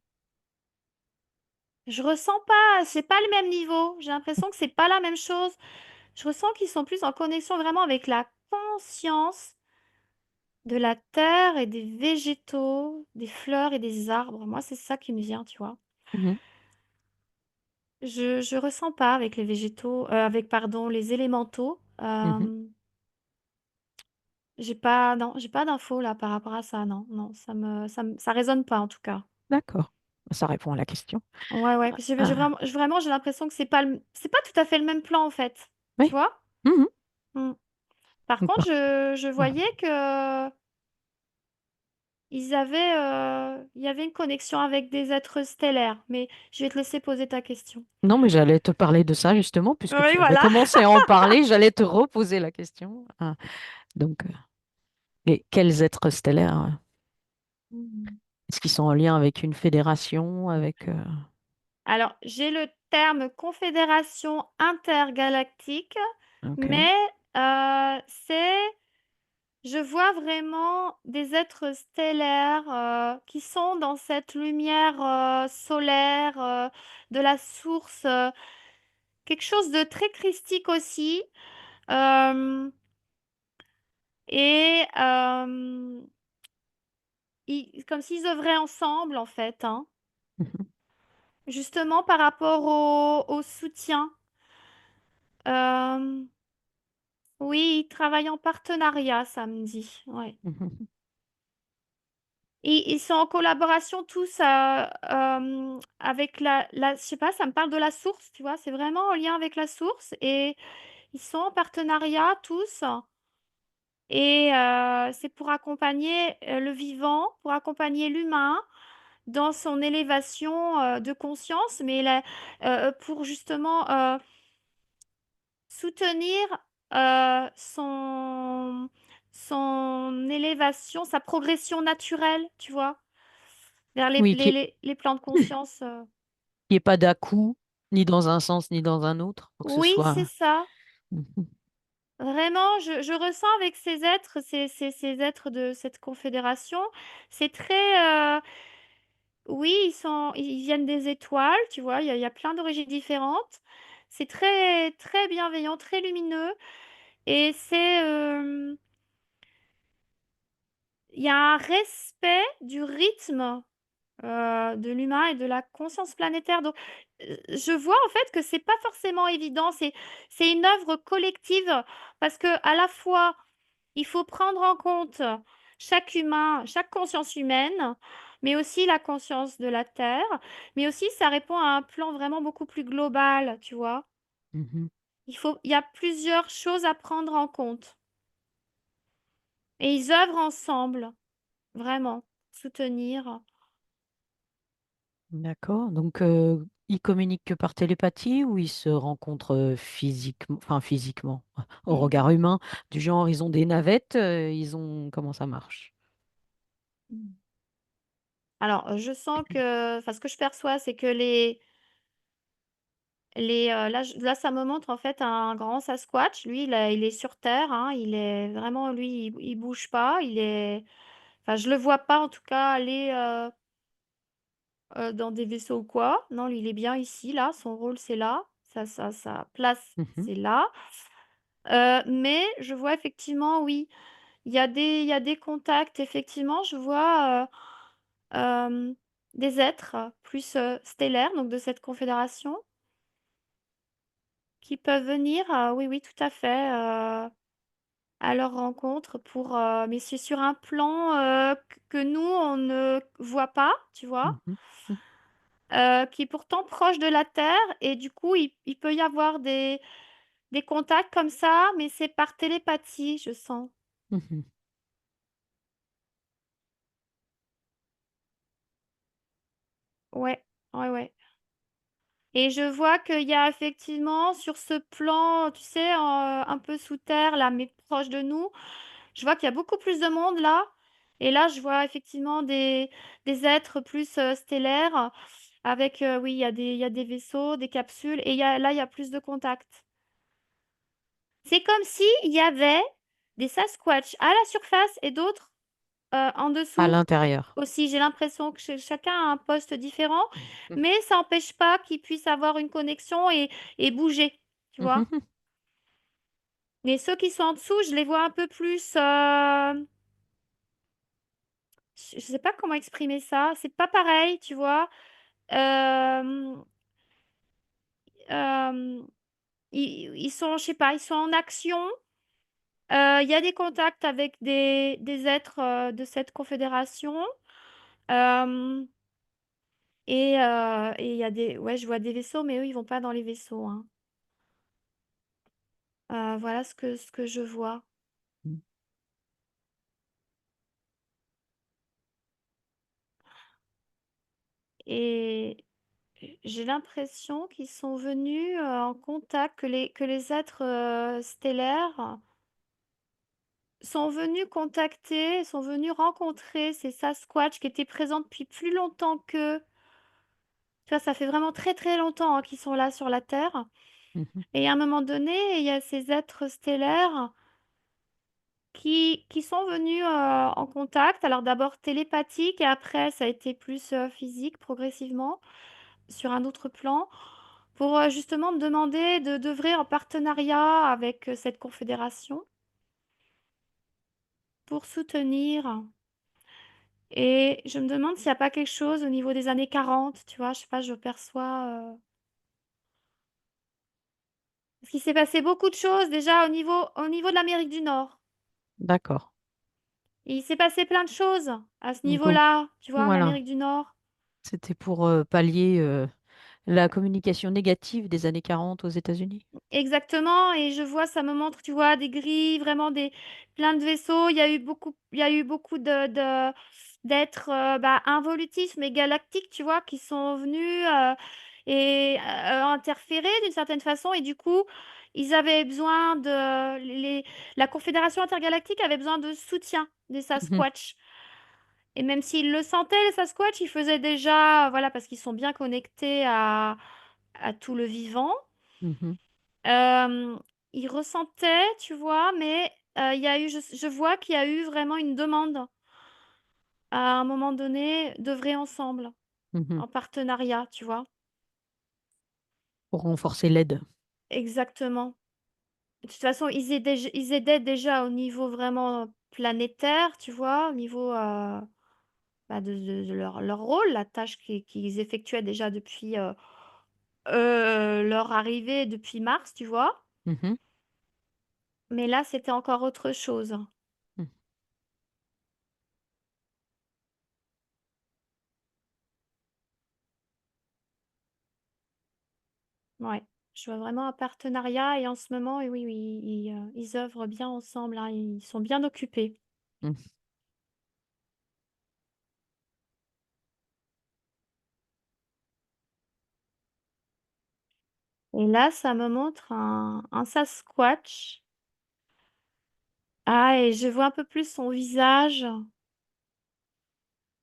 Je ressens pas, c'est pas le même niveau. J'ai l'impression que c'est pas la même chose. Je ressens qu'ils sont plus en connexion vraiment avec la conscience de la terre et des végétaux, des fleurs et des arbres. Moi, c'est ça qui me vient, tu vois. Mhm, Je ressens pas avec les végétaux, avec, pardon, les élémentaux. mhm. J'ai pas, non, j'ai pas d'infos là par rapport à ça, non, non, ça résonne pas en tout cas. D'accord. Ça répond à la question. Ouais, ouais, parce que Ah, vraiment, j'ai l'impression que c'est pas tout à fait le même plan en fait, tu oui. vois? Mhm. Mm. Par Donc, contre, par- je ah. voyais que il y avait une connexion avec des êtres stellaires, mais je vais te laisser poser ta question. Non, mais j'allais te parler de ça justement, puisque Oui, tu avais voilà. commencé à en parler, j'allais te reposer la question. Ah, donc, et quels êtres stellaires? Mhm. Est-ce qu'ils sont en lien avec une fédération, avec... Alors, j'ai le terme confédération intergalactique, Ok. mais c'est, je vois vraiment des êtres stellaires qui sont dans cette lumière solaire de la source, quelque chose de très christique aussi, euh, et comme s'ils œuvraient ensemble en fait, hein, Mhm, justement par rapport au soutien. Euh, Oui, ils travaillent en partenariat samedi. Ouais. mhm, Ils sont en collaboration tous avec je sais pas, ça me parle de la source, tu vois, c'est vraiment en lien avec la source et ils sont en partenariat tous et c'est pour accompagner le vivant, pour accompagner l'humain dans son élévation de conscience, mais pour justement soutenir son élévation, sa progression naturelle, tu vois, vers Oui, les plans de conscience. qu'il n'y ait pas d'à-coup, ni dans un sens, ni dans un autre, pour que ce Oui, c'est soit... ça. Mhm, Vraiment, je ressens avec ces êtres, ces êtres de cette confédération, c'est très... oui, ils viennent des étoiles, tu vois, il y a plein d'origines différentes. C'est très, très bienveillant, très lumineux. Et il y a un respect du rythme de l'humain et de la conscience planétaire. Donc, je vois en fait que c'est pas forcément évident. C'est une œuvre collective parce que à la fois, il faut prendre en compte chaque humain, chaque conscience humaine, mais aussi la conscience de la Terre. Mais aussi, ça répond à un plan vraiment beaucoup plus global, tu vois. mhm. Il y a plusieurs choses à prendre en compte. Et ils œuvrent ensemble, vraiment, soutenir. D'accord. Donc, ils communiquent que par télépathie ou ils se rencontrent physiquement, enfin physiquement, au regard humain, du genre, ils ont des navettes, ils ont... Comment ça marche? Alors, je sens que, enfin, ce que je perçois, c'est que là, ça me montre en fait un grand Sasquatch. Lui, il est sur Terre, hein, il est vraiment, lui, il bouge pas. Enfin, je le vois pas en tout cas aller dans des vaisseaux ou quoi. Non, lui, il est bien ici, là. Son rôle, c'est là. Sa place, Mhm, c'est là. Mais je vois effectivement, oui, il y a des contacts. Effectivement, je vois des êtres plus stellaires, donc de cette confédération, qui peuvent venir, oui, oui, tout à fait, à leur rencontre mais c'est sur un plan que nous, on ne voit pas, tu vois, mhm, mhm, qui est pourtant proche de la Terre, et du coup, il peut y avoir des contacts comme ça, mais c'est par télépathie, je sens. mhm. Ouais, ouais, ouais. Et je vois qu'il y a effectivement sur ce plan, tu sais, un peu sous terre, là, mais proche de nous, je vois qu'il y a beaucoup plus de monde là. Et là, je vois effectivement des êtres plus stellaires avec, oui, il y a des vaisseaux, des capsules, et là, il y a plus de contacts. C'est comme si il y avait des Sasquatch à la surface et d'autres en À dessous l'intérieur. aussi. J'ai l'impression que chacun a un poste différent, Mhm. mais ça n'empêche pas qu'ils puissent avoir une connexion et bouger, tu vois. Mhm. Mais ceux qui sont en dessous, je les vois un peu plus. Je sais pas comment exprimer ça. C'est pas pareil, tu vois. Euh, euh, ils sont, je sais pas, ils sont en action. Il y a des contacts avec des êtres de cette confédération. Euh, et il y a ouais, je vois des vaisseaux, mais eux, ils vont pas dans les vaisseaux, hein. Voilà ce que je vois. Et j'ai l'impression qu'ils sont venus en contact, que les êtres stellaires sont venus contacter, sont venus rencontrer ces Sasquatch qui étaient présents depuis plus longtemps qu'eux. Tu vois, ça fait vraiment très très longtemps hein, qu'ils sont là sur la Terre. Mhm. Et à un moment donné, il y a ces êtres stellaires qui sont venus en contact. Alors d'abord télépathique et après ça a été plus physique progressivement sur un autre plan pour justement me demander d'œuvrer en partenariat avec cette confédération pour soutenir. Et je me demande s'il n'y a pas quelque chose au niveau des années 40, tu vois, je sais pas, je perçois. Parce qu'il s'est passé beaucoup de choses déjà au niveau de l'Amérique du Nord. D'accord. Il s'est passé plein de choses à ce Donc, niveau-là, tu vois, en voilà. Amérique du Nord. C'était pour pallier la communication négative des années 40 aux États-Unis. Exactement, et je vois, ça me montre, tu vois, des grilles, vraiment plein de vaisseaux. Il y a eu beaucoup d'êtres bah, involutifs, mais galactiques, tu vois, qui sont venus interférer d'une certaine façon, et du coup, ils avaient besoin la Confédération intergalactique avait besoin de soutien des Mhm. Sasquatch. Et même s'ils le sentaient, les Sasquatch, ils faisaient déjà, voilà, parce qu'ils sont bien connectés à tout le vivant. Mhm. Hem, ils ressentaient, tu vois? Mais, il y a eu je vois qu'il y a eu vraiment une demande, à un moment donné, d'œuvrer ensemble, Mhm. en partenariat, tu vois? Pour renforcer l'aide. Exactement. De toute façon, ils aidaient déjà au niveau vraiment planétaire, tu vois? Au niveau, bah, de leur rôle, la tâche qu'ils effectuaient déjà depuis, leur arrivée depuis mars, tu vois? Mhm. Mais là, c'était encore autre chose. Mhm. Ouais, je vois vraiment un partenariat et en ce moment, et oui, oui, ils œuvrent bien ensemble, hein, ils sont bien occupés. Mhm. Et là, ça me montre un Sasquatch. Ah, et je vois un peu plus son visage.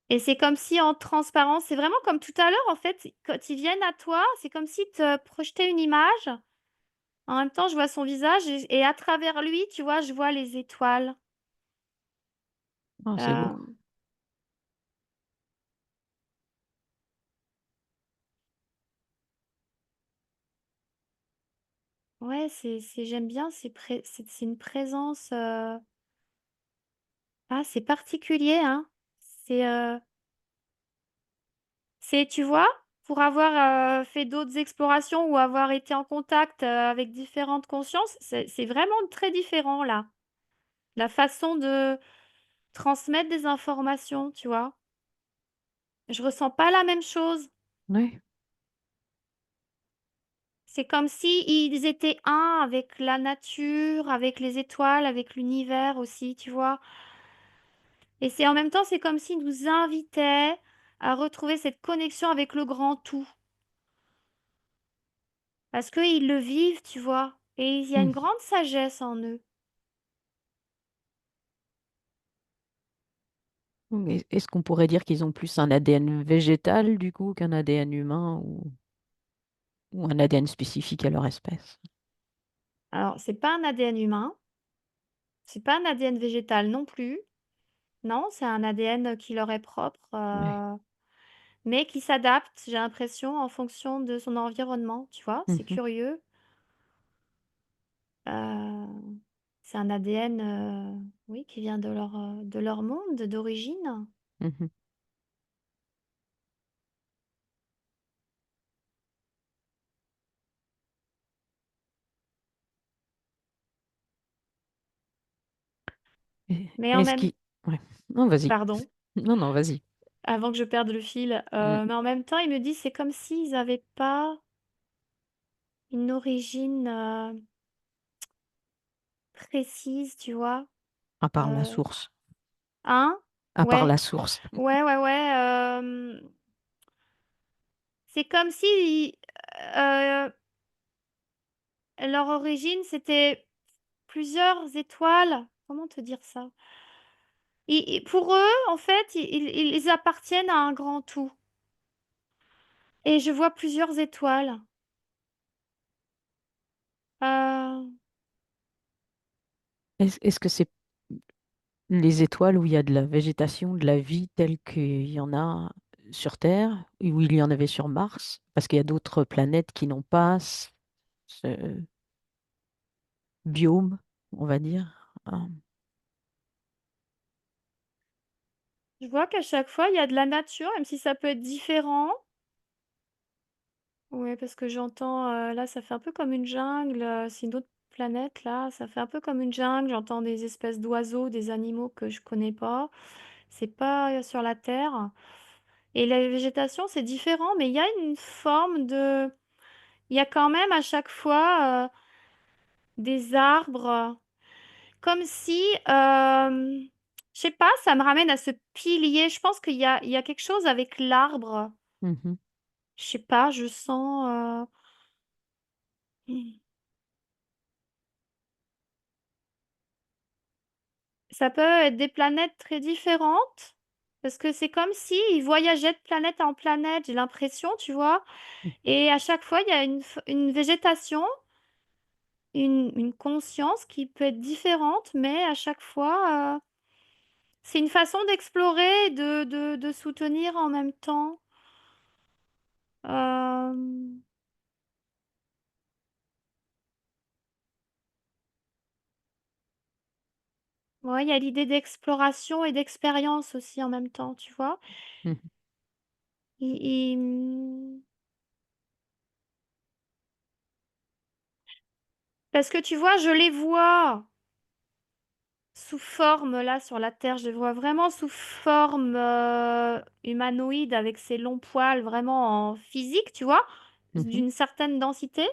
Et c'est comme si en transparence, c'est vraiment comme tout à l'heure, en fait, quand ils viennent à toi, c'est comme si te projetais une image. En même temps, je vois son visage et à travers lui, tu vois, je vois les étoiles. Ah, c'est beau. Euh, ouais, j'aime bien, c'est une présence. Ah, c'est particulier, hein. C'est, tu vois, pour avoir fait d'autres explorations ou avoir été en contact avec différentes consciences, c'est vraiment très différent là. La façon de transmettre des informations, tu vois. Je ressens pas la même chose. Oui. C'est comme si ils étaient un avec la nature, avec les étoiles, avec l'univers aussi, tu vois. Et c'est en même temps, c'est comme s'ils nous invitaient à retrouver cette connexion avec le grand tout. Parce qu'ils le vivent, tu vois. Et il y a une Mhm. grande sagesse en eux. Mais est-ce qu'on pourrait dire qu'ils ont plus un ADN végétal du coup qu'un ADN humain ou un ADN spécifique à leur espèce? Alors, c'est pas un ADN humain, c'est pas un ADN végétal non plus. Non, c'est un ADN qui leur est propre, Ouais. mais qui s'adapte, j'ai l'impression, en fonction de son environnement, tu vois? C'est Mhm. curieux. Heu, c'est un ADN, oui, qui vient de leur monde d'origine. Mhm. Mais en Est-ce même qu'il... Ouais. Non, vas-y. pardon, Non, non, vas-y. avant que je perde le fil, Mm. mais en même temps, il me dit: «C'est comme s'ils avaient pas une origine, précise», tu vois? À part la Heu, source. hein? À part Ouais. la source. Ouais, ouais, ouais, c'est comme si, leur origine, c'était plusieurs étoiles. Comment te dire ça? I pour eux, en fait, ils appartiennent à un grand tout et je vois plusieurs étoiles. Heu, Est-ce que c'est les étoiles où il y a de la végétation, de la vie telle qu'il y en a sur Terre, où il y en avait sur Mars? Parce qu'il y a d'autres planètes qui n'ont pas ce biome, on va dire. je vois qu'à chaque fois, il y a de la nature, même si ça peut être différent. Ouais, parce que j'entends, là, ça fait un peu comme une jungle, c'est une autre planète, là, ça fait un peu comme une jungle. J'entends des espèces d'oiseaux, des animaux que je connais pas. C'est pas, sur la terre et la végétation, c'est différent, mais il y a une forme de il y a quand même à chaque fois, des arbres, comme si, je sais pas, ça me ramène à ce pilier. Je pense qu'il y a quelque chose avec l'arbre. Mhm, Je sais pas, je sens, mmh, ça peut être des planètes très différentes, parce que c'est comme s'ils voyageaient de planète en planète, j'ai l'impression, tu vois? Et à chaque fois, il y a une végétation, une conscience qui peut être différente, mais à chaque fois, c'est une façon d'explorer et de soutenir en même temps. Hem, ouais, il y a l'idée d'exploration et d'expérience aussi en même temps, tu vois? mhm, Parce que tu vois, je les vois sous forme là sur la terre, je les vois vraiment sous forme, humanoïde avec ces longs poils vraiment en physique, tu vois? mhm, D'une certaine densité.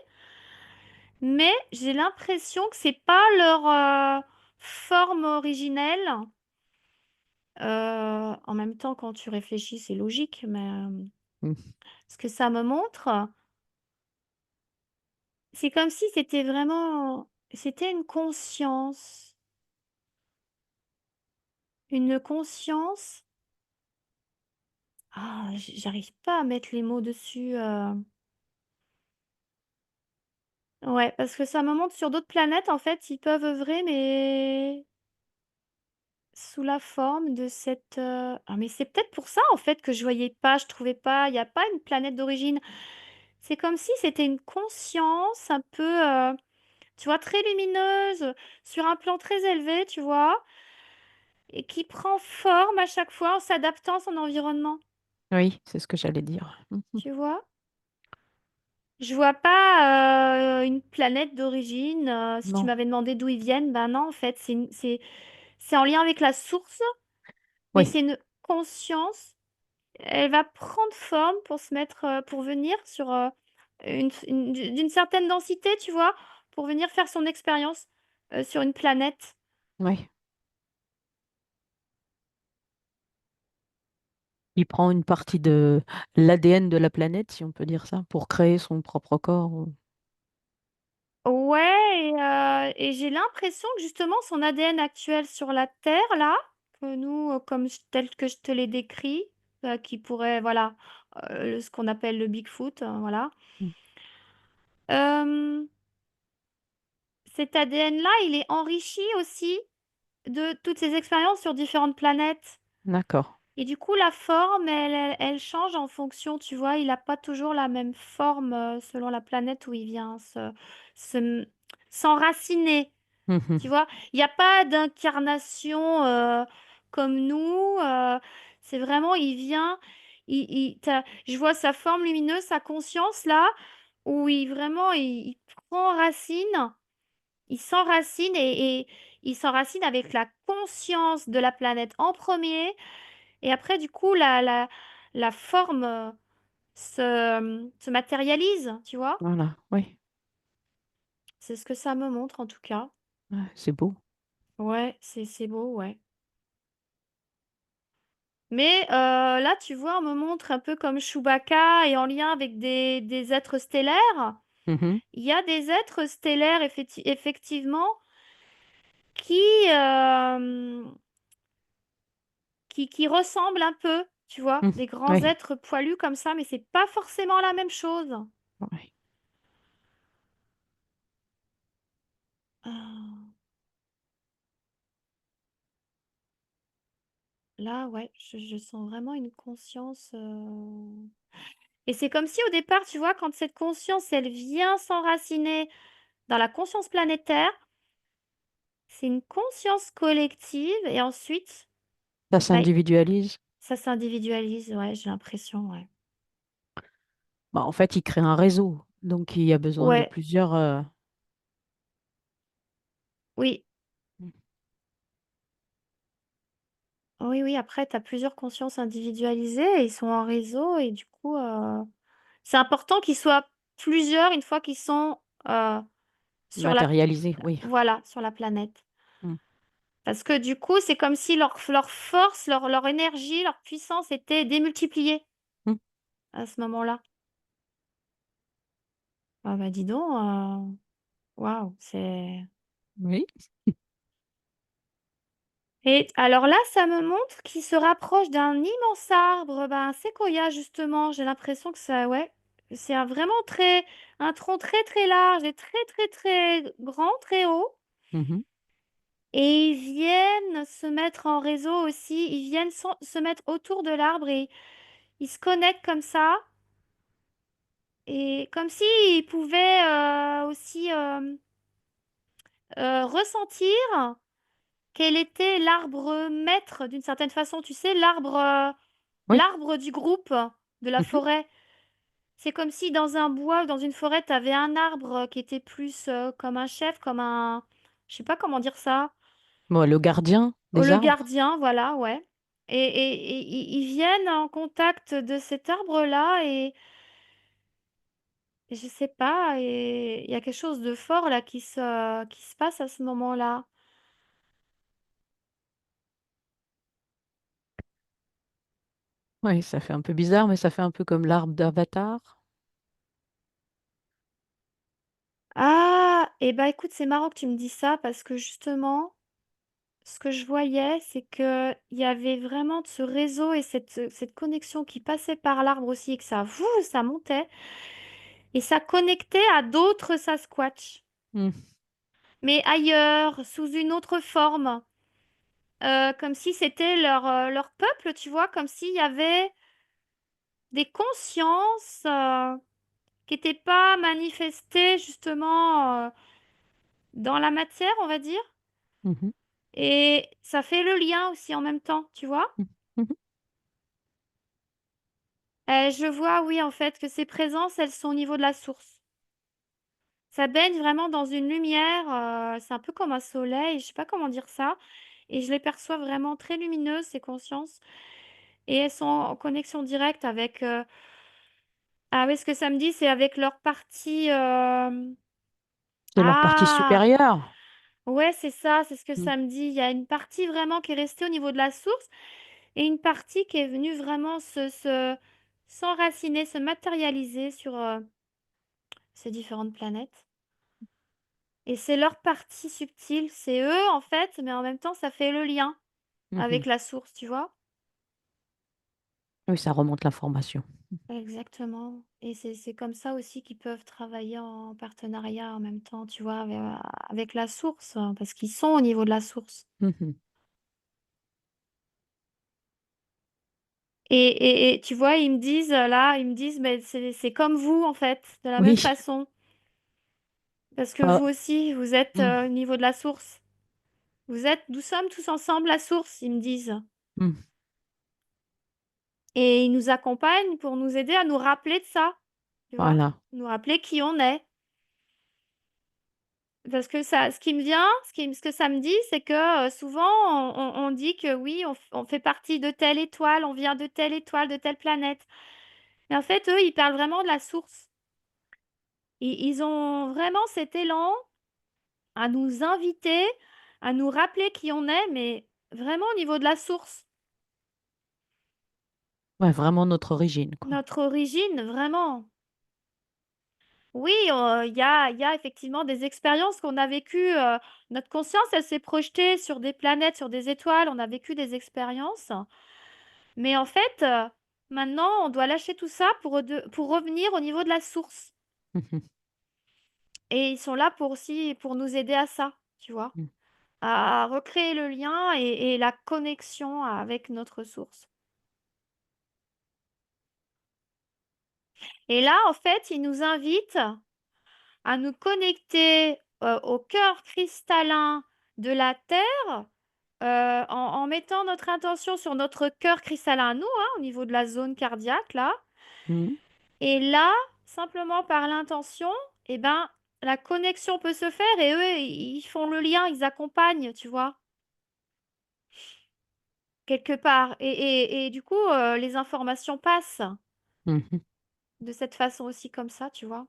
Mais j'ai l'impression que c'est pas leur, forme originelle. En même temps, quand tu réfléchis, c'est logique, mais, mhm. ce que ça me montre, c'est comme si c'était une conscience. Ah, j'arrive pas à mettre les mots dessus, ouais, parce que ça me montre sur d'autres planètes, en fait, ils peuvent œuvrer, mais sous la forme de cette, mais c'est peut-être pour ça, en fait, que je voyais pas, je trouvais pas, il y a pas une planète d'origine. C'est comme si c'était une conscience un peu, tu vois, très lumineuse, sur un plan très élevé, tu vois? Et qui prend forme à chaque fois en s'adaptant à son environnement, Oui, c'est ce que j'allais dire. Mhm. tu vois? Je vois pas, une planète d'origine, si tu Non, m'avais demandé d'où ils viennent, ben non, en fait, c'est en lien avec la source, mais oui, c'est une conscience. Elle va prendre forme pour se mettre, pour venir sur, d'une certaine densité, tu vois? Pour venir faire son expérience, sur une planète. oui. Il prend une partie de l'ADN de la planète, si on peut dire ça, pour créer son propre corps. Ouais, et j'ai l'impression que justement son ADN actuel sur la Terre, là, que nous, tel que je te l'ai décrit, qui pourrait, voilà, ce qu'on appelle le Bigfoot, voilà. Mm. Euh, Cet ADN-là, il est enrichi aussi de toutes ces expériences sur différentes planètes. D'accord. Et du coup, la forme, elle change en fonction, tu vois, il n'a pas toujours la même forme selon la planète où il vient se- s'enraciner. Tu Mhm. vois, il n'y a pas d'incarnation comme nous. C'est vraiment, il vient, je vois sa forme lumineuse, sa conscience là, où il prend racine, il s'enracine et il s'enracine avec la conscience de la planète en premier. Et après, du coup, la forme se matérialise, tu vois. Voilà, oui. C'est ce que ça me montre en tout cas. Ouais, c'est beau. Ouais, c'est beau, ouais. Mais là, tu vois, on me montre un peu comme Chewbacca et en lien avec des êtres stellaires. Mhm. Il y a des êtres stellaires, effectivement, qui, euh, qui ressemblent un peu, tu vois, Mhm. des grands Oui, êtres poilus comme ça, mais c'est pas forcément la même chose. oui. Euh, Là, ouais, je sens vraiment une conscience. Et c'est comme si au départ, tu vois, quand cette conscience, elle vient s'enraciner dans la conscience planétaire, c'est une conscience collective et ensuite, Ça bah, s'individualise. ça s'individualise, ouais, j'ai l'impression, ouais. Bah, en fait, il crée un réseau. Donc, il y a besoin de Ouais, plusieurs. oui, oui, oui, après, tu as plusieurs consciences individualisées et ils sont en réseau et du coup, c'est important qu'ils soient plusieurs une fois qu'ils sont sur la, Matérialisés, oui. voilà, sur la planète. Mm. Parce que du coup, c'est comme si leur force, leur énergie, leur puissance était démultipliée Mm. à ce moment-là. Ah bah dis donc, waouh, c'est... Oui. Et alors là, ça me montre qu'il se rapproche d'un immense arbre, bah, un séquoia justement. J'ai l'impression que ça, ouais, c'est un tronc très très large et très très très grand, très haut. Mhm. Et ils viennent se mettre en réseau aussi. Ils viennent se mettre autour de l'arbre et ils se connectent comme ça. Et comme s'ils pouvaient aussi ressentir quel était l'arbre maître d'une certaine façon. Tu sais, Oui. l'arbre du groupe de la Mhm. forêt. C'est comme si dans un bois ou dans une forêt, tu avais un arbre qui était plus comme un chef, comme un... Je sais pas comment dire ça. Bon, le gardien Oh, des le arbres. gardien, voilà, ouais. Et ils viennent en contact de cet arbre-là et je sais pas, et il y a quelque chose de fort là qui se passe à ce moment-là. Oui, ça fait un peu bizarre, mais ça fait un peu comme l'arbre d'Avatar. Ah, et bah écoute, c'est marrant que tu me dis ça parce que justement, ce que je voyais, c'est que il y avait vraiment ce réseau et cette connexion qui passait par l'arbre aussi et que ça montait et ça connectait à d'autres Sasquatch, Mm. mais ailleurs, sous une autre forme. Comme si c'était leur peuple, tu vois, comme s'il y avait des consciences qui n'étaient pas manifestées justement dans la matière, on va dire. Mhm. Et ça fait le lien aussi en même temps, tu vois. Mhm. Mhm. Je vois, oui, en fait, que ces présences, elles sont au niveau de la source. Ça baigne vraiment dans une lumière, c'est un peu comme un soleil, je sais pas comment dire ça. Et je les perçois vraiment très lumineuses, ces consciences. Et elles sont en connexion directe avec... Ah oui, ce que ça me dit, c'est avec leur partie... De leur partie Ah, supérieure. ouais, c'est ça, c'est ce que Mm. ça me dit. Il y a une partie vraiment qui est restée au niveau de la source. et une partie qui est venue vraiment s'enraciner, se matérialiser sur ces différentes planètes. Et c'est leur partie subtile, c'est eux en fait, mais en même temps ça fait le lien Mhm. avec la source, tu vois? Oui, ça remonte l'information. Exactement. Et c'est comme ça aussi qu'ils peuvent travailler en partenariat en même temps, tu vois, avec la source, hein, parce qu'ils sont au niveau de la source. Mhm. Et tu vois, ils me disent là, ils me disent, mais c'est comme vous en fait, de la même Oui. façon, parce que Ah, vous aussi, vous êtes mm, au niveau de la source. Nous sommes tous ensemble la source, ils me disent. mm. Et ils nous accompagnent pour nous aider à nous rappeler de ça, tu vois, Voilà. nous rappeler qui on est. Parce que ça, ce qui me vient, ce que ça me dit, c'est que souvent on dit que oui, on fait partie de telle étoile, on vient de telle étoile, de telle planète. Mais en fait, eux, ils parlent vraiment de la source. Ils ont vraiment cet élan à nous inviter, à nous rappeler qui on est, mais vraiment au niveau de la source. Ouais, vraiment notre origine, quoi. Notre origine, vraiment. Oui, il y a effectivement des expériences qu'on a vécues. Notre conscience, elle s'est projetée sur des planètes, sur des étoiles. On a vécu des expériences. Mais en fait, maintenant, on doit lâcher tout ça pour revenir au niveau de la source. Mhm. Et ils sont là pour aussi pour nous aider à ça, tu vois, Mm. à recréer le lien et la connexion avec notre source. Et là, en fait, ils nous invitent à nous connecter au cœur cristallin de la Terre en mettant notre intention sur notre cœur cristallin à nous, hein, au niveau de la zone cardiaque, là. Mm. Et là, simplement par l'intention, eh ben, la connexion peut se faire et eux, ils font le lien, ils accompagnent, tu vois, quelque part. Et du coup, les informations passent Mhm. de cette façon aussi, comme ça, tu vois.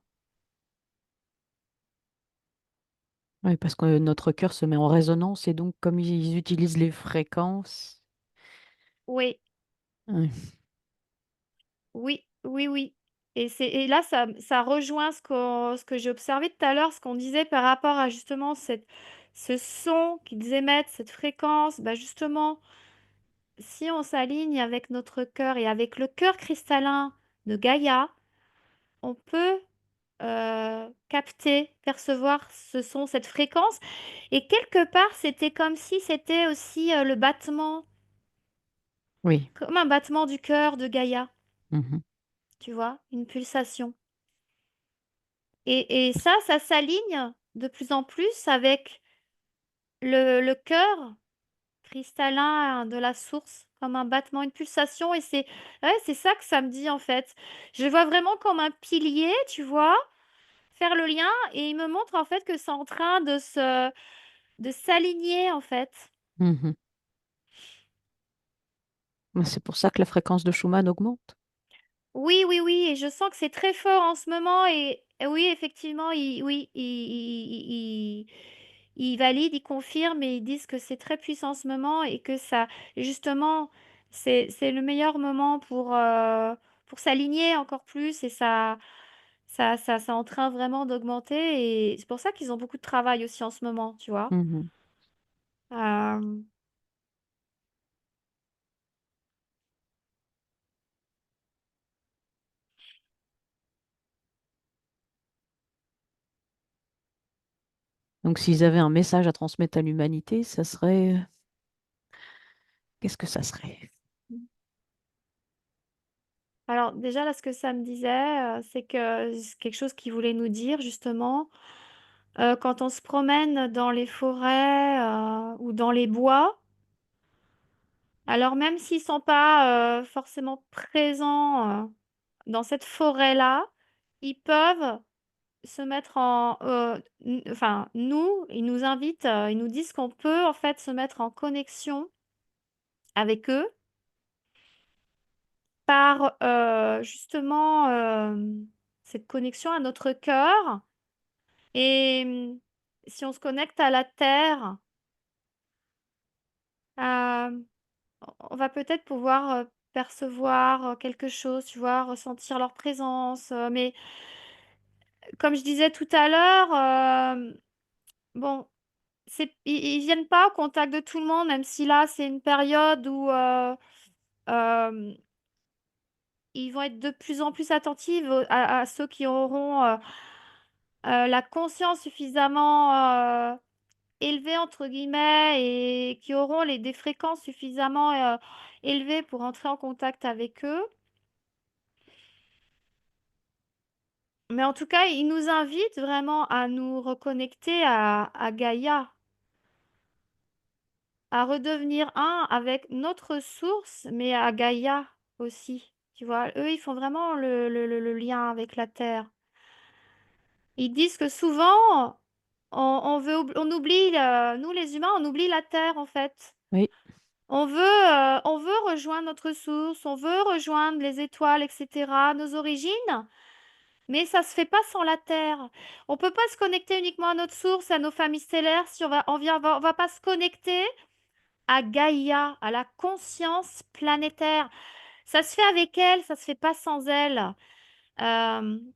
Oui, parce que notre cœur se met en résonance et donc comme ils utilisent les fréquences, Oui, ouais. oui, oui, oui. Et là, ça rejoint ce que j'ai observé tout à l'heure, ce qu'on disait par rapport à justement ce son qu'ils émettent, cette fréquence. Bah justement, si on s'aligne avec notre cœur et avec le cœur cristallin de Gaïa, on peut capter, percevoir ce son, cette fréquence. Et quelque part, c'était comme si c'était aussi le battement, Oui. comme un battement du cœur de Gaïa, Mhm. tu vois, une pulsation. Et ça s'aligne de plus en plus avec le cœur cristallin de la source, comme un battement, une pulsation. Et ouais, c'est ça que ça me dit en fait. Je le vois vraiment comme un pilier, tu vois, faire le lien. Et il me montre en fait que c'est en train de s'aligner en fait. Mhm. Mais c'est pour ça que la fréquence de Schumann augmente. Oui, oui, oui, et je sens que c'est très fort en ce moment et oui, effectivement, ils valident, ils confirment et ils disent que c'est très puissant en ce moment et que ça, justement, c'est le meilleur moment pour s'aligner encore plus et c'est en train vraiment d'augmenter et c'est pour ça qu'ils ont beaucoup de travail aussi en ce moment, tu vois. Mhm. Euh, Donc s'ils avaient un message à transmettre à l'humanité, ça serait... Qu'est-ce que ça serait? alors déjà, là, ce que ça me disait, c'est que c'est quelque chose qu'ils voulaient nous dire, justement. Quand on se promène dans les forêts, ou dans les bois, alors même s'ils sont pas, forcément présents, dans cette forêt-là, ils peuvent se mettre enfin, ils nous invitent, ils nous disent qu'on peut, en fait, se mettre en connexion avec eux par, justement, cette connexion à notre cœur et si on se connecte à la terre, on va peut-être pouvoir percevoir quelque chose, tu vois, ressentir leur présence. Mais comme je disais tout à l'heure, bon, ils viennent pas au contact de tout le monde, même si là, c'est une période où euh, ils vont être de plus en plus attentifs à ceux qui auront la conscience suffisamment élevée, entre guillemets, et qui auront des fréquences suffisamment élevées pour entrer en contact avec eux. Mais en tout cas, ils nous invitent vraiment à nous reconnecter à Gaïa, à redevenir un avec notre source, mais à Gaïa aussi. Tu vois, eux, ils font vraiment le lien avec la Terre. Ils disent que souvent, on oublie, nous les humains, on oublie la Terre en fait. Oui, On veut rejoindre notre source, on veut rejoindre les étoiles, etc., nos origines, mais ça se fait pas sans la Terre. On peut pas se connecter uniquement à notre source, à nos familles stellaires, si on va pas se connecter à Gaïa, à la conscience planétaire. Ça se fait avec elle, ça se fait pas sans elle.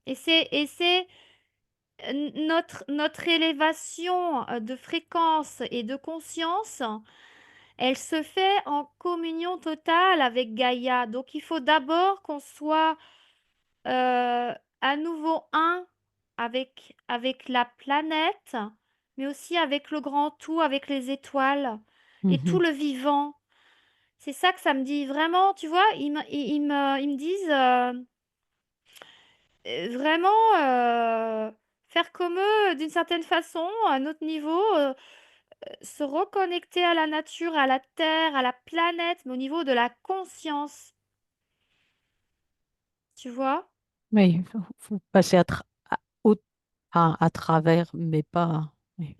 Et c'est notre élévation de fréquence et de conscience, elle se fait en communion totale avec Gaïa. Donc il faut d'abord qu'on soit à nouveau un avec la planète, mais aussi avec le grand tout, avec les étoiles et tout mhm, le vivant. C'est ça que ça me dit vraiment, tu vois, ils me disent vraiment faire comme eux d'une certaine façon, à notre niveau, se reconnecter à la nature, à la terre, à la planète, mais au niveau de la conscience, tu vois? oui, faut passer au- à travers, mais pas oui,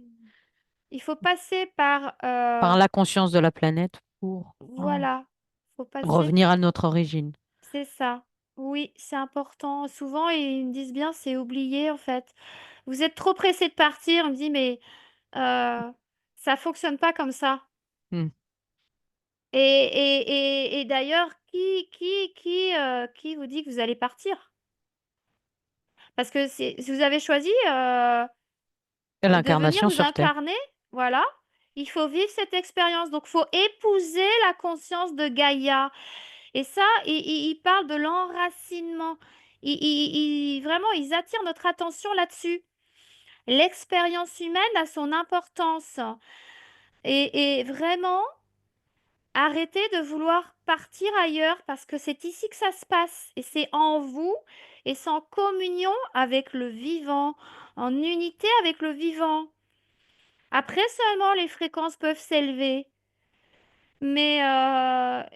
Il faut passer par, par la conscience de la planète pour voilà, faut passer, revenir à notre origine. c'est ça. Oui, c'est important. Souvent, ils me disent bien, c'est oublié en fait. Vous êtes trop pressé de partir. On me dit, mais ça fonctionne pas comme ça. Hmm. Et d'ailleurs, qui vous dit que vous allez partir? Parce que si vous avez choisi de venir L'incarnation vous sur Terre. incarner, voilà, il faut vivre cette expérience. Donc, il faut épouser la conscience de Gaïa. Et ça, il parle de l'enracinement. Vraiment, ils attirent notre attention là-dessus. L'expérience humaine a son importance. Et vraiment, arrêtez de vouloir partir ailleurs parce que c'est ici que ça se passe. Et c'est en vous et c'est en communion avec le vivant, en unité avec le vivant. Après seulement, les fréquences peuvent s'élever. Mais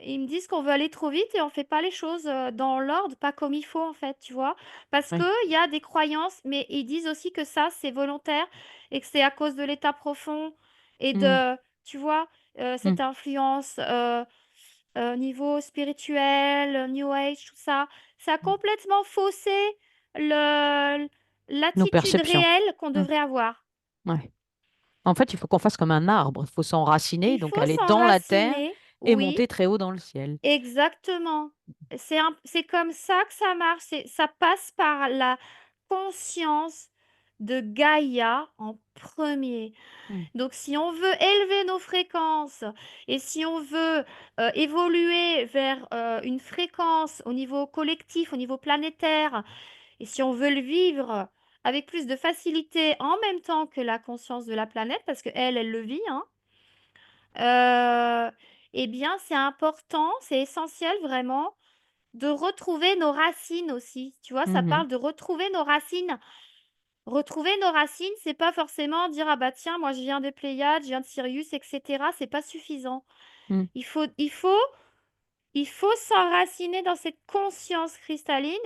ils me disent qu'on veut aller trop vite et on fait pas les choses dans l'ordre, pas comme il faut en fait, tu vois. Parce Oui. qu'il y a des croyances, mais ils disent aussi que ça, c'est volontaire et que c'est à cause de l'état profond et Hmm, de, tu vois, hmm. cette influence niveau spirituel, New Age, tout ça. Ça a complètement faussé le, Nos l'attitude perceptions. réelle qu'on Hmm, devrait avoir. ouais. En fait, il faut qu'on fasse comme un arbre. Il faut s'enraciner, Il donc faut aller dans la terre s'enraciner, et oui. monter très haut dans le ciel. Exactement. C'est comme ça que ça marche. Ça passe par la conscience de Gaïa en premier. Hmm, Donc, si on veut élever nos fréquences et si on veut évoluer vers une fréquence au niveau collectif, au niveau planétaire, et si on veut le vivre avec plus de facilité en même temps que la conscience de la planète, parce qu'elle, elle le vit, hein, euh, eh bien, c'est important, c'est essentiel vraiment de retrouver nos racines aussi. Tu vois, ça mhm, parle de retrouver nos racines. Retrouver nos racines, c'est pas forcément dire ah bah tiens, moi je viens des Pléiades, je viens de Sirius, etc. C'est pas suffisant. hmm, Il faut, il faut, il faut s'enraciner dans cette conscience cristalline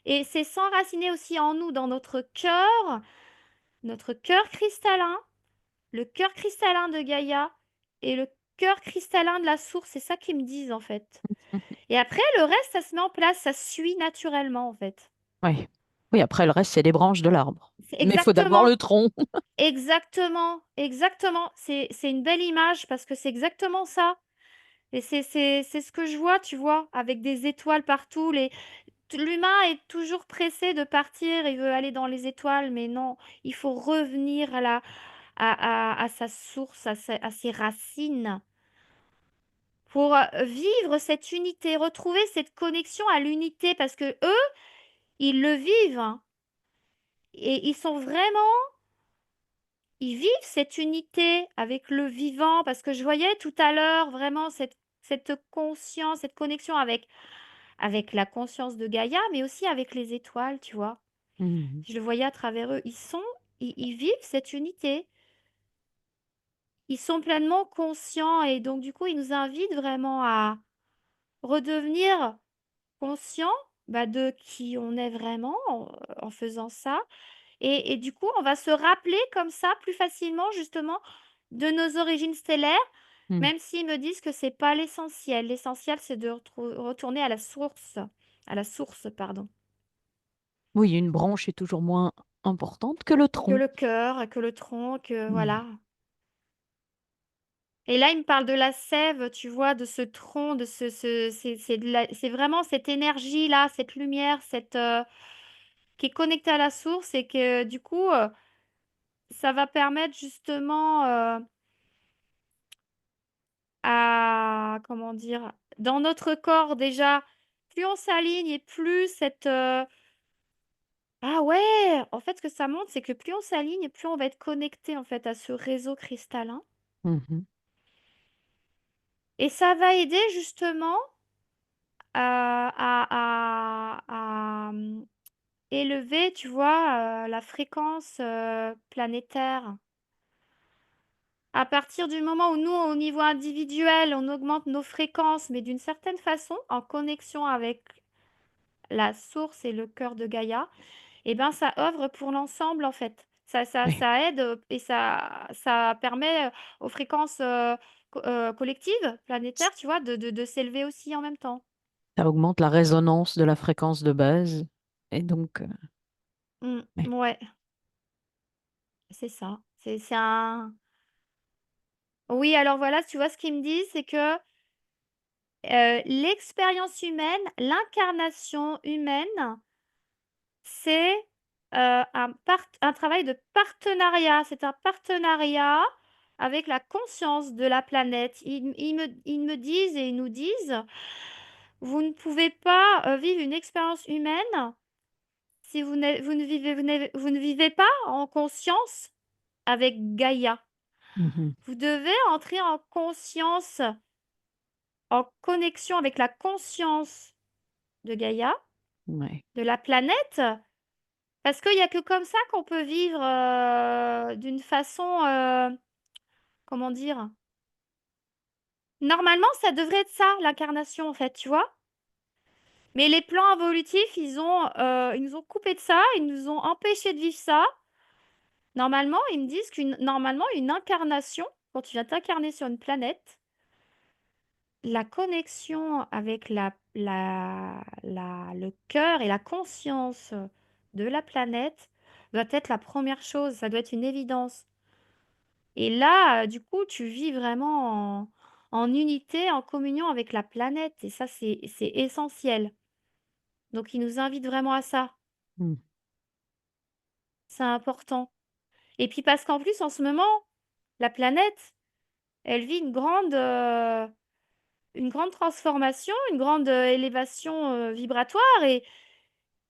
et c'est s'enraciner aussi en nous, dans notre cœur cristallin, le cœur cristallin de Gaïa et le cœur cristallin de la source. C'est ça qu'ils me disent en fait. mhm. Et après, le reste, ça se met en place, ça suit naturellement, en fait. Oui. Oui, après, le reste, c'est les branches de l'arbre. C'est Mais il faut d'abord exactement, le tronc. exactement, exactement. C'est une belle image parce que c'est exactement ça. Et c'est ce que je vois, tu vois, avec des étoiles partout. L'humain est toujours pressé de partir, il veut aller dans les étoiles, mais non, il faut revenir à sa source, à ses racines, pour vivre cette unité, retrouver cette connexion à l'unité, parce que eux, ils le vivent, hein. Et ils vivent cette unité avec le vivant, parce que je voyais tout à l'heure vraiment cette conscience, cette connexion avec la conscience de Gaïa, mais aussi avec les étoiles, tu vois. Mhm. Je le voyais à travers eux. Ils vivent cette unité. Ils sont pleinement conscients et donc du coup, ils nous invitent vraiment à redevenir conscients bah, de qui on est vraiment en faisant ça. Et du coup, on va se rappeler comme ça plus facilement justement de nos origines stellaires, Mhm. même s'ils me disent que c'est pas l'essentiel. L'essentiel, c'est de retourner à la source, pardon, Oui, une branche est toujours moins importante que le que tronc. le cœur, que le tronc, que Mhm. voilà. Et là, il me parle de la sève, tu vois, de ce tronc, de c'est vraiment cette énergie-là, cette lumière, qui est connectée à la source et que du coup, ça va permettre justement comment dire, dans notre corps déjà, plus on s'aligne et plus ah ouais, en fait, ce que ça montre, c'est que plus on s'aligne, plus on va être connecté en fait à ce réseau cristallin. Mhm. Et ça va aider justement élever, tu vois, la fréquence planétaire. À partir du moment où nous, au niveau individuel, on augmente nos fréquences, mais d'une certaine façon, en connexion avec la source et le cœur de Gaïa, eh ben, ça œuvre pour l'ensemble, en fait. Oui, Ça aide et ça permet aux fréquences collectives, planétaires, tu vois, de s'élever aussi en même temps. ça augmente la résonance de la fréquence de base. Et donc, oui. Ouais, c'est ça. C'est un. Oui, alors voilà, tu vois, ce qu'ils me disent, c'est que l'expérience humaine, l'incarnation humaine, c'est, un travail de partenariat. C'est un partenariat avec la conscience de la planète. Ils me disent et ils nous disent: «Vous ne pouvez pas, vivre une expérience humaine si vous ne vivez pas en conscience avec Gaïa. Mhm. Vous devez entrer en conscience, en connexion avec la conscience de Gaïa, Ouais. de la planète, parce qu'il y a que comme ça qu'on peut vivre d'une façon, comment dire? Normalement, ça devrait être ça, l'incarnation, en fait, tu vois? Mais les plans évolutifs, ils nous ont coupé de ça, ils nous ont empêchés de vivre ça. Normalement, ils me disent normalement, une incarnation, quand tu viens t'incarner sur une planète, la connexion avec le cœur et la conscience de la planète doit être la première chose, ça doit être une évidence. Et là, du coup, tu vis vraiment en unité, en communion avec la planète, et ça, c'est essentiel. Donc, il nous invite vraiment à ça. Mhm. C'est important. Et puis parce qu'en plus, en ce moment, la planète, elle vit une grande transformation, une grande élévation vibratoire,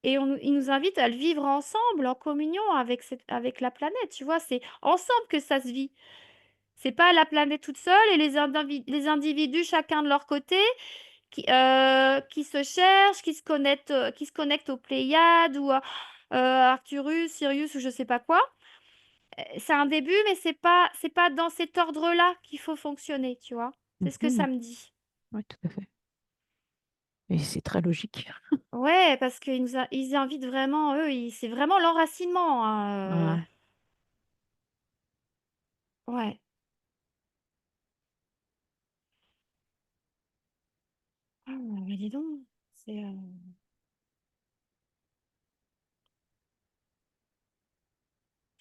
il nous invite à le vivre ensemble, en communion avec la planète. Tu vois, c'est ensemble que ça se vit. C'est pas la planète toute seule et les individus chacun de leur côté qui se cherchent, qui se connectent aux Pléiades ou à Arcturus, Sirius ou je sais pas quoi. C'est un début, mais c'est pas dans cet ordre-là qu'il faut fonctionner, tu vois. C'est ce que Mhm. ça me dit. Ouais, tout à fait. Et c'est très logique. Ouais, parce ils invitent vraiment, eux, c'est vraiment l'enracinement, hein, Ouais. ouais. Ah, mais dis donc, c'est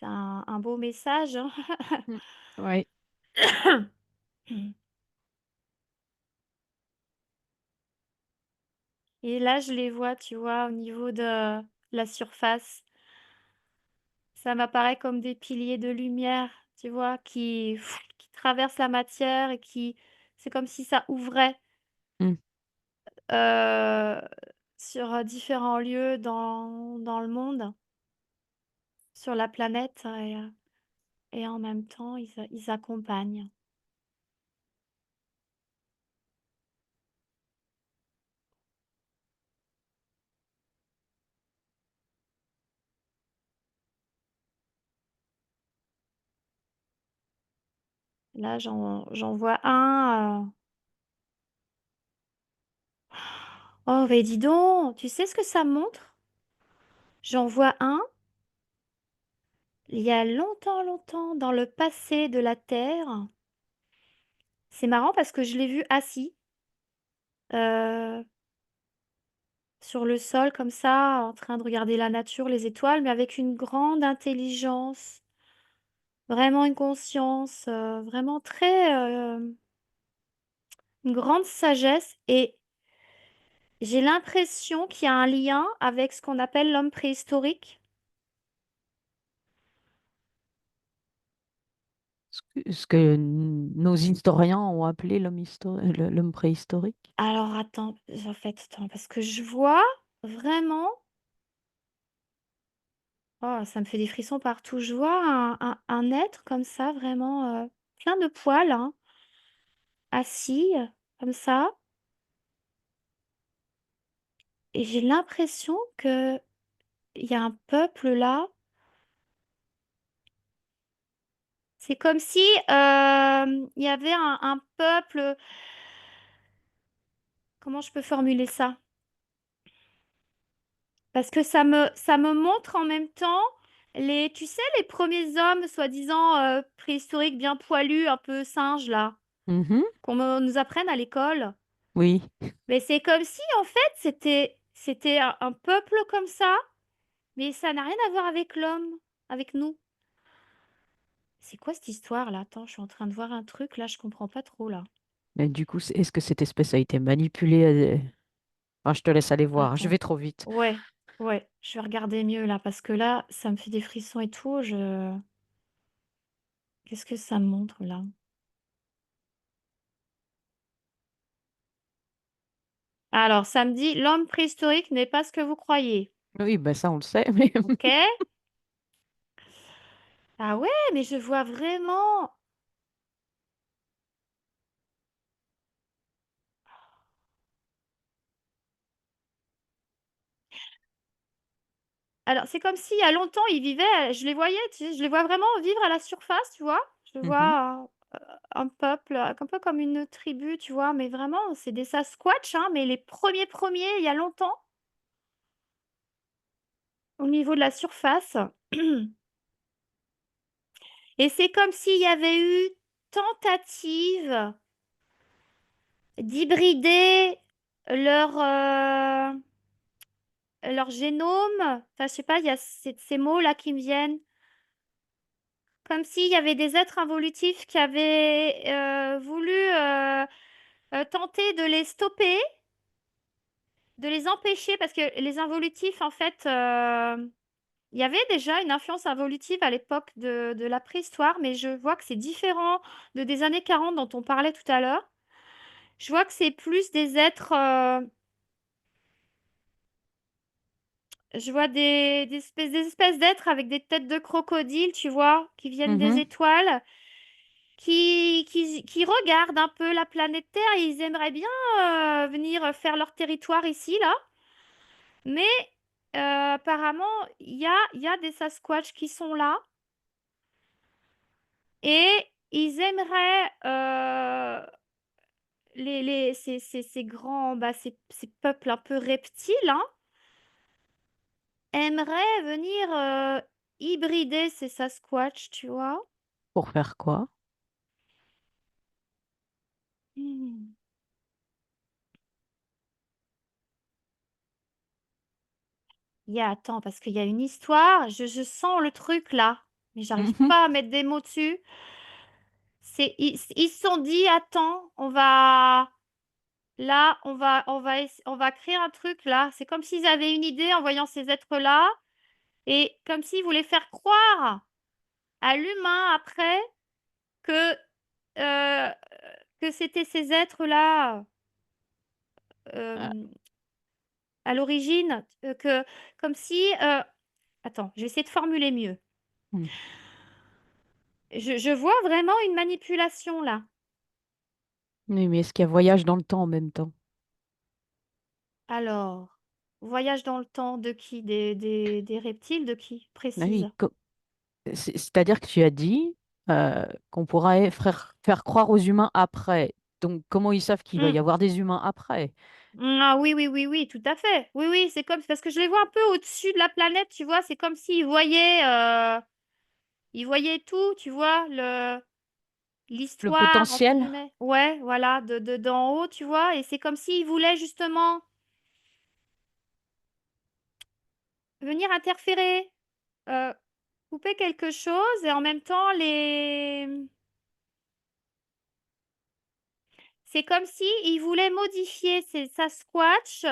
un beau message, hein. Mm. Ouais. Et là, je les vois, tu vois, au niveau de la surface. Ça m'apparaît comme des piliers de lumière, tu vois, qui traversent la matière et qui c'est comme si ça ouvrait, Hmm. heu, sur, différents lieux dans le monde, sur la planète et en même temps, ils accompagnent. Là, j'en vois un, oh, mais dis donc! Tu sais ce que ça montre? J'en vois un, il y a longtemps, longtemps, dans le passé de la Terre. C'est marrant parce que je l'ai vu assis, heu, sur le sol comme ça, en train de regarder la nature, les étoiles, mais avec une grande intelligence, vraiment une conscience, vraiment très, une grande sagesse et j'ai l'impression qu'il y a un lien avec ce qu'on appelle l'homme préhistorique. Ce que nos historiens ont appelé l'homme préhistorique. Alors attends, en fait, attends, parce que je vois vraiment oh, ça me fait des frissons partout. Je vois un être comme ça, vraiment, plein de poils, hein, assis, comme ça et j'ai l'impression qu'il y a un peuple là. C'est comme si, il y avait un peuple, comment je peux formuler ça? Parce que ça me montre en même temps tu sais, les premiers hommes soi-disant, préhistoriques, bien poilus, un peu singes là, Mhm. qu'on nous apprenne à l'école. Oui, Mais c'est comme si en fait c'était un peuple comme ça, mais ça n'a rien à voir avec l'homme, avec nous. C'est quoi cette histoire là? Attends, je suis en train de voir un truc là, je comprends pas trop là. mais du coup, est-ce que cette espèce a été manipulée Enfin, je te laisse aller voir, je Attends. vais trop vite. Ouais, ouais, je vais regarder mieux là parce que là, ça me fait des frissons et tout. Qu'est-ce que ça me montre là? Alors, ça me dit l'homme préhistorique n'est pas ce que vous croyez. Oui, ben ça, on le sait, mais... Ok? Ah ouais, mais je vois vraiment. Alors, c'est comme s'il y a longtemps, ils vivaient, je les voyais, tu sais, je les vois vraiment vivre à la surface, tu vois? Je Mhm. vois un peuple, un peu comme une tribu, tu vois? Mais vraiment, c'est des Sasquatch, hein, mais les premiers, il y a longtemps, au niveau de la surface. Et c'est comme s'il y avait eu tentative d'hybrider leur, leur génome. Enfin, je sais pas, il y a ces mots-là qui me viennent. Comme s'il y avait des êtres involutifs qui avaient voulu tenter de les stopper, de les empêcher, parce que les involutifs, en fait, il y avait déjà une influence involutive à l'époque de la préhistoire, mais je vois que c'est différent des années 40 dont on parlait tout à l'heure. Je vois que c'est plus des êtres, je vois des espèces d'êtres avec des têtes de crocodile, tu vois, qui viennent des Mhm. étoiles. Qui regardent un peu la planète Terre et ils aimeraient bien venir faire leur territoire ici, là. Mais apparemment, il y a des Sasquatch qui sont là et ils aimeraient, ces grands, bah, ces peuples un peu reptiles, hein, aimeraient venir hybrider ces Sasquatch, tu vois. Pour faire quoi? Hmm. Attends, parce qu'il y a une histoire, je sens le truc là, mais j'arrive Mhm. pas à mettre des mots dessus. Ils se sont dit, attends, on va. là, on va créer un truc là. C'est comme s'ils avaient une idée en voyant ces êtres-là et comme s'ils voulaient faire croire à l'humain après que, euh, que c'était ces êtres-là Ah, euh, à l'origine, comme si... attends, je vais essayer de formuler mieux. hmm. Je vois vraiment une manipulation là. Oui, mais est-ce qu'il y a voyage dans le temps en même temps? Alors, voyage dans le temps de qui? Des reptiles de qui? Ah oui, Précise. c'est-à-dire que tu as dit qu'on pourrait faire croire aux humains après. Donc, comment ils savent qu'il va y Hmm. avoir des humains après? Ah oui, oui, oui, oui, tout à fait. Oui, oui, c'est comme... Parce que je les vois un peu au-dessus de la planète, tu vois. C'est comme s'ils ils voyaient tout, tu vois, Le l'histoire, entre potentiel? guillemets. Ouais, voilà, d'en haut, tu vois. Et c'est comme s'ils voulaient justement venir interférer, euh, couper quelque chose et en même temps les... C'est comme si ils voulaient modifier ces Sasquatch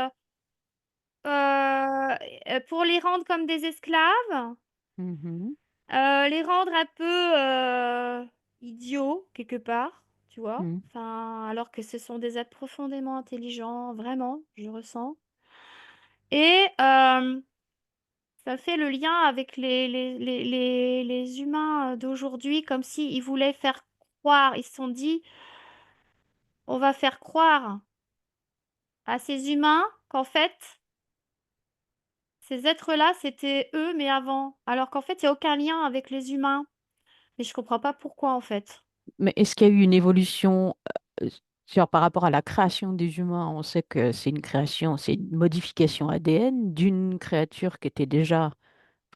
pour les rendre comme des esclaves, Mhm, les rendre un peu idiots quelque part, tu vois. mhm. Enfin, alors que ce sont des êtres profondément intelligents, vraiment, je ressens. Et ça fait le lien avec les humains d'aujourd'hui, comme s'ils voulaient faire croire, ils se sont dit, on va faire croire à ces humains qu'en fait, ces êtres-là, c'était eux, mais avant. Alors qu'en fait, il n'y a aucun lien avec les humains. Mais je comprends pas pourquoi, en fait. Mais est-ce qu'il y a eu une évolution par rapport à la création des humains? On sait que c'est une création, c'est une modification ADN d'une créature qui était déjà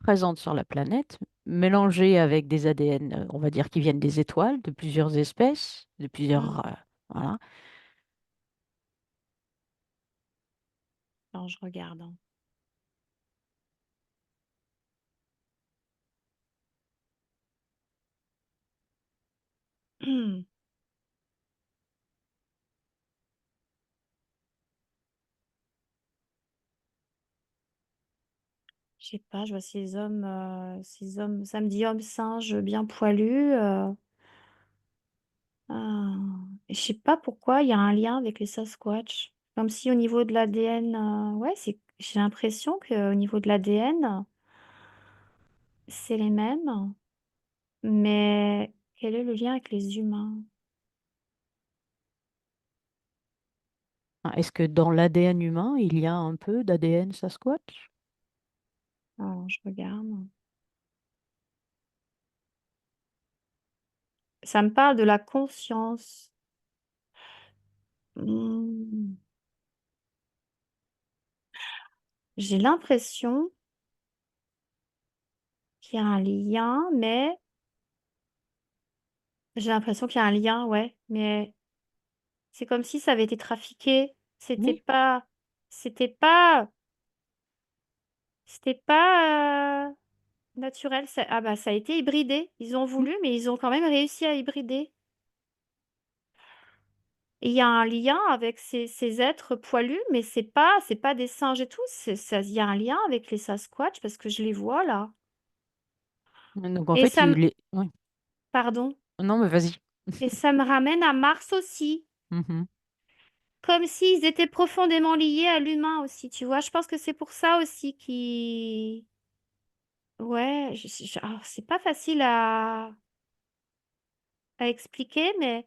présente sur la planète, mélangée avec des ADN, on va dire, qui viennent des étoiles, de plusieurs espèces, de Hmm. plusieurs... voilà. Alors, je regarde, hein. Je sais pas, je vois ces hommes, ça me dit homme singe bien poilu. Ah. Et je sais pas pourquoi il y a un lien avec les Sasquatch. Comme si au niveau de l'ADN, ouais, j'ai l'impression qu'au niveau de l'ADN, c'est les mêmes. Mais quel est le lien avec les humains? Ah, est-ce que dans l'ADN humain, il y a un peu d'ADN Sasquatch? Alors, je regarde. Ça me parle de la conscience. Hmm. J'ai l'impression qu'il y a un lien, mais j'ai l'impression qu'il y a un lien, ouais. Mais c'est comme si ça avait été trafiqué. Oui. C'était pas, c'était pas naturel. Ah bah ça a été hybridé. Ils ont Mm. voulu, mais ils ont quand même réussi à hybrider. Et il y a un lien avec ces êtres poilus, mais c'est pas des singes et tout. Il y a un lien avec les Sasquatch parce que je les vois là. Donc en Et fait, ça me, oui. pardon. Non, mais vas-y. Et ça me ramène à Mars aussi. Mhm. Comme s'ils étaient profondément liés à l'humain aussi, tu vois. Je pense que c'est pour ça aussi qu'ils... Ouais, alors, c'est pas facile à expliquer, mais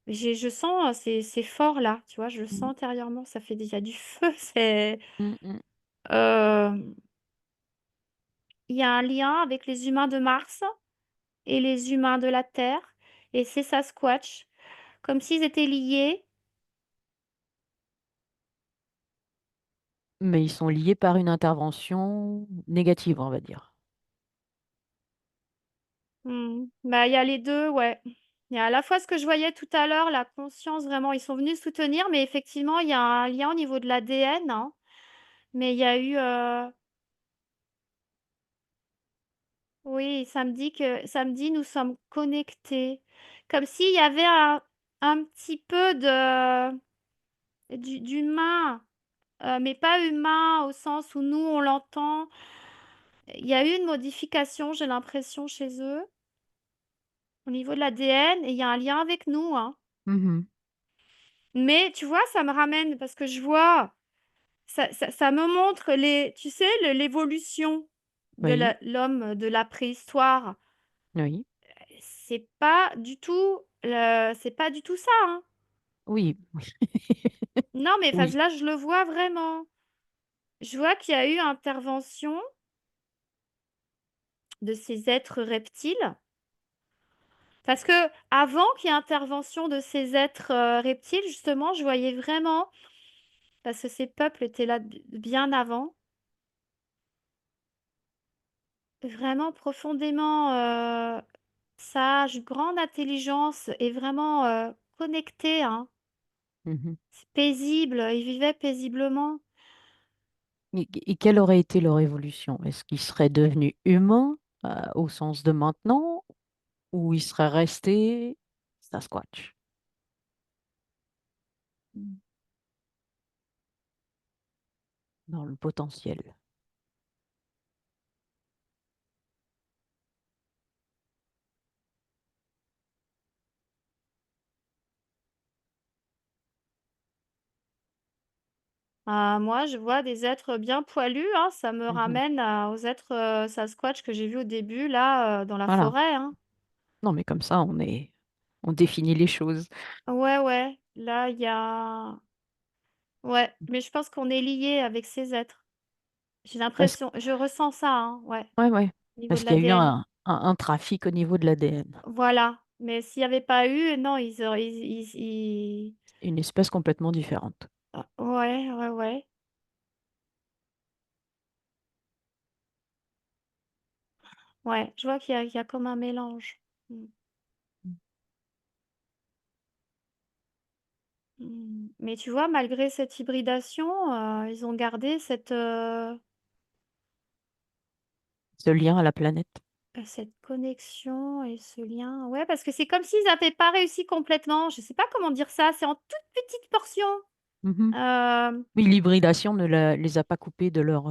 je sens, c'est fort là, tu vois. Je le sens Mm, intérieurement, il y a du feu. C'est... mm, mm. euh, il y a un lien avec les humains de Mars et les humains de la Terre. Et c'est Sasquatch. Comme s'ils étaient liés. Mais ils sont liés par une intervention négative, on va dire. Hmm. Bah, il y a les deux, ouais. Il y a à la fois ce que je voyais tout à l'heure, la conscience, vraiment, ils sont venus soutenir, mais effectivement, il y a un lien au niveau de l'ADN, hein. Mais il y a eu, oui, ça me dit, nous sommes connectés. Comme s'il y avait un petit peu de, d'humain, mais pas humain au sens où nous, on l'entend. Il y a eu une modification, j'ai l'impression, chez eux, au niveau de l'ADN, et il y a un lien avec nous, hein. Mhm. Mais tu vois, ça me ramène parce que je vois, ça me montre tu sais, l'évolution de Oui, l'homme de la préhistoire. oui, C'est pas du tout ça, hein. oui, Non, mais enfin, oui. là, je le vois vraiment. Je vois qu'il y a eu intervention de ces êtres reptiles. Parce que avant qu'il y ait intervention de ces êtres reptiles, justement, je voyais vraiment, parce que ces peuples étaient là bien avant, vraiment profondément sages, grande intelligence et vraiment connectés, hein. Mhm. C'est paisible, ils vivaient paisiblement. Et quelle aurait été leur évolution? Est-ce qu'ils seraient devenus humains, au sens de maintenant, ou ils seraient restés Sasquatch? Mm. Dans le potentiel. Moi, je vois des êtres bien poilus, hein, ça me Mhm. ramène aux êtres Sasquatch que j'ai vus au début, là, dans la Voilà. forêt, hein. Non, mais comme ça, on définit les choses. Ouais, ouais, là, il y a... Ouais, mais je pense qu'on est liés avec ces êtres. J'ai Parce, l'impression, je ressens ça, hein, ouais, ouais, ouais. au niveau Parce de qu'il y a eu l'ADN. un trafic au niveau de l'ADN. Voilà, mais s'il n'y avait pas eu, non, Une espèce complètement différente. ouais, ouais, ouais, ouais, je vois qu'il y a comme un mélange. Mm. Mais tu vois, malgré cette hybridation, ils ont gardé Ce lien à la planète. cette connexion et ce lien. Ouais, parce que c'est comme s'ils n'avaient pas réussi complètement. Je sais pas comment dire ça. C'est en toute petite portion. Mhm. Euh, Oui, l'hybridation les a pas coupés de leur...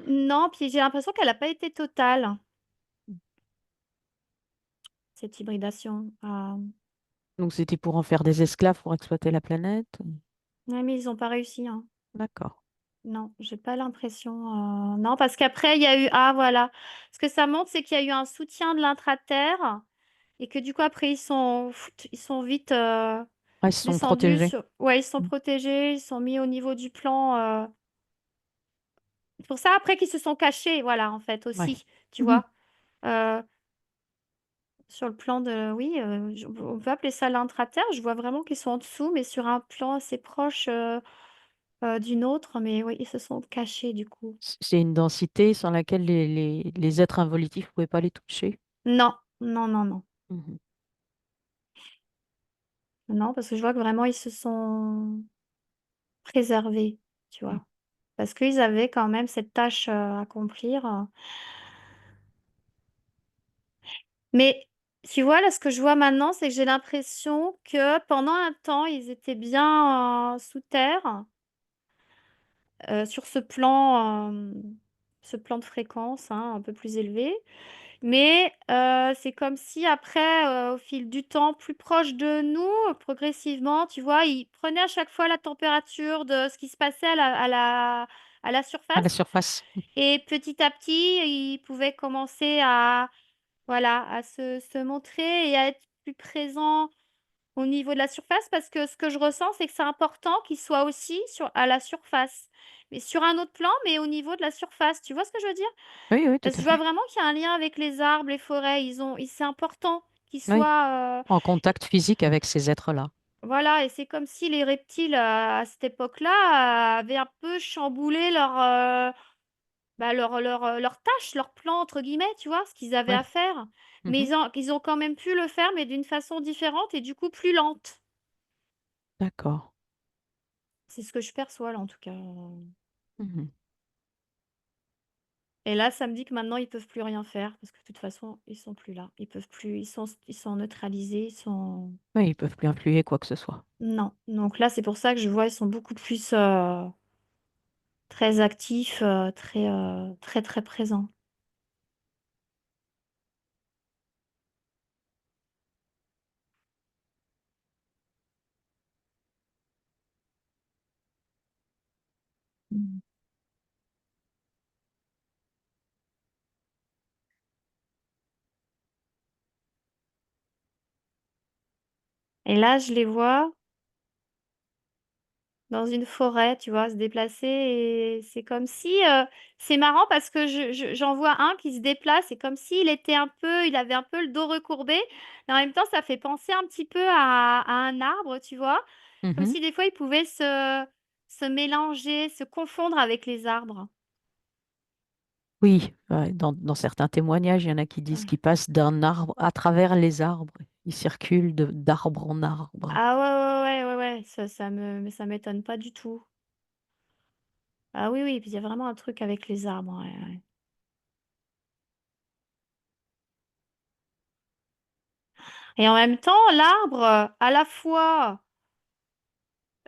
non, puis j'ai l'impression qu'elle n'a pas été totale, cette hybridation. Donc c'était pour en faire des esclaves pour exploiter la planète. Ouais, mais ils n'ont pas réussi, hein. D'accord. Non, j'ai pas l'impression. Non, parce qu'après, il y a eu. Ah, voilà. Ce que ça montre, c'est qu'il y a eu un soutien de l'intra-terre et que du coup, après, ils sont vite Ah, ils se sont descendus protégés. sur. Ouais, ils sont protégés, ils sont mis au niveau du plan. C'est pour ça, après, qu'ils se sont cachés, voilà, en fait, Ouais. aussi, tu Mhm. vois. Euh, Sur le plan de. Oui, on peut appeler ça l'intra-terre. Je vois vraiment qu'ils sont en dessous, mais sur un plan assez proche d'une autre. Mais oui, ils se sont cachés, du coup. C'est une densité sans laquelle les êtres involutifs ne pouvaient pas les toucher. Non, non, non, non. Mhm. Non, parce que je vois que vraiment ils se sont préservés, tu Mhm. vois. Parce qu'ils avaient quand même cette tâche à accomplir. Mais tu vois, là, ce que je vois maintenant, c'est que j'ai l'impression que pendant un temps, ils étaient bien sous terre, sur ce plan de fréquence hein, un peu plus élevé. Mais c'est comme si après, au fil du temps, plus proche de nous, progressivement, tu vois, ils prenaient à chaque fois la température de ce qui se passait à la À la surface. surface. Et petit à petit, ils pouvaient commencer voilà, à se montrer et à être plus présents au niveau de la surface parce que ce que je ressens, c'est que c'est important qu'ils soient aussi à la surface. Mais sur un autre plan, mais au niveau de la surface. Tu vois ce que je veux dire? Oui, oui, tout Parce que à je vois fait. vraiment qu'il y a un lien avec les arbres, les forêts. C'est important qu'ils Oui. soient. En contact physique avec ces êtres-là. Voilà, et c'est comme si les reptiles à cette époque-là avaient un peu chamboulé leur tâche, leur plan, entre guillemets, tu vois, ce qu'ils avaient Oui. à faire. Mais Mhm. ils ont quand même pu le faire, mais d'une façon différente et du coup plus lente. D'accord. C'est ce que je perçois là, en tout cas. Mhm. Et là, ça me dit que maintenant, ils peuvent plus rien faire parce que de toute façon, ils sont plus là. Ils peuvent plus, ils sont neutralisés, ils sont... Oui, ils peuvent plus influer quoi que ce soit. Non. Donc là, c'est pour ça que je vois, ils sont beaucoup plus très actifs, très, très présents. Mm. Et là, je les vois dans une forêt, tu vois, se déplacer et c'est comme si c'est marrant parce que j'en vois un qui se déplace, c'est comme s'il était un peu, il avait un peu le dos recourbé, et en même temps, ça fait penser un petit peu à un arbre, tu vois, comme Mhm. si des fois il pouvait se mélanger, se confondre avec les arbres. Oui, ouais, dans certains témoignages, il y en a qui disent Ouais. qu'ils passent d'un arbre à travers les arbres. Ils circulent d'arbre en arbre. Ah ouais, ouais, ouais, ouais, ouais, mais ça m'étonne pas du tout. Ah oui, oui, puis il y a vraiment un truc avec les arbres, ouais, ouais. Et en même temps, l'arbre, à la fois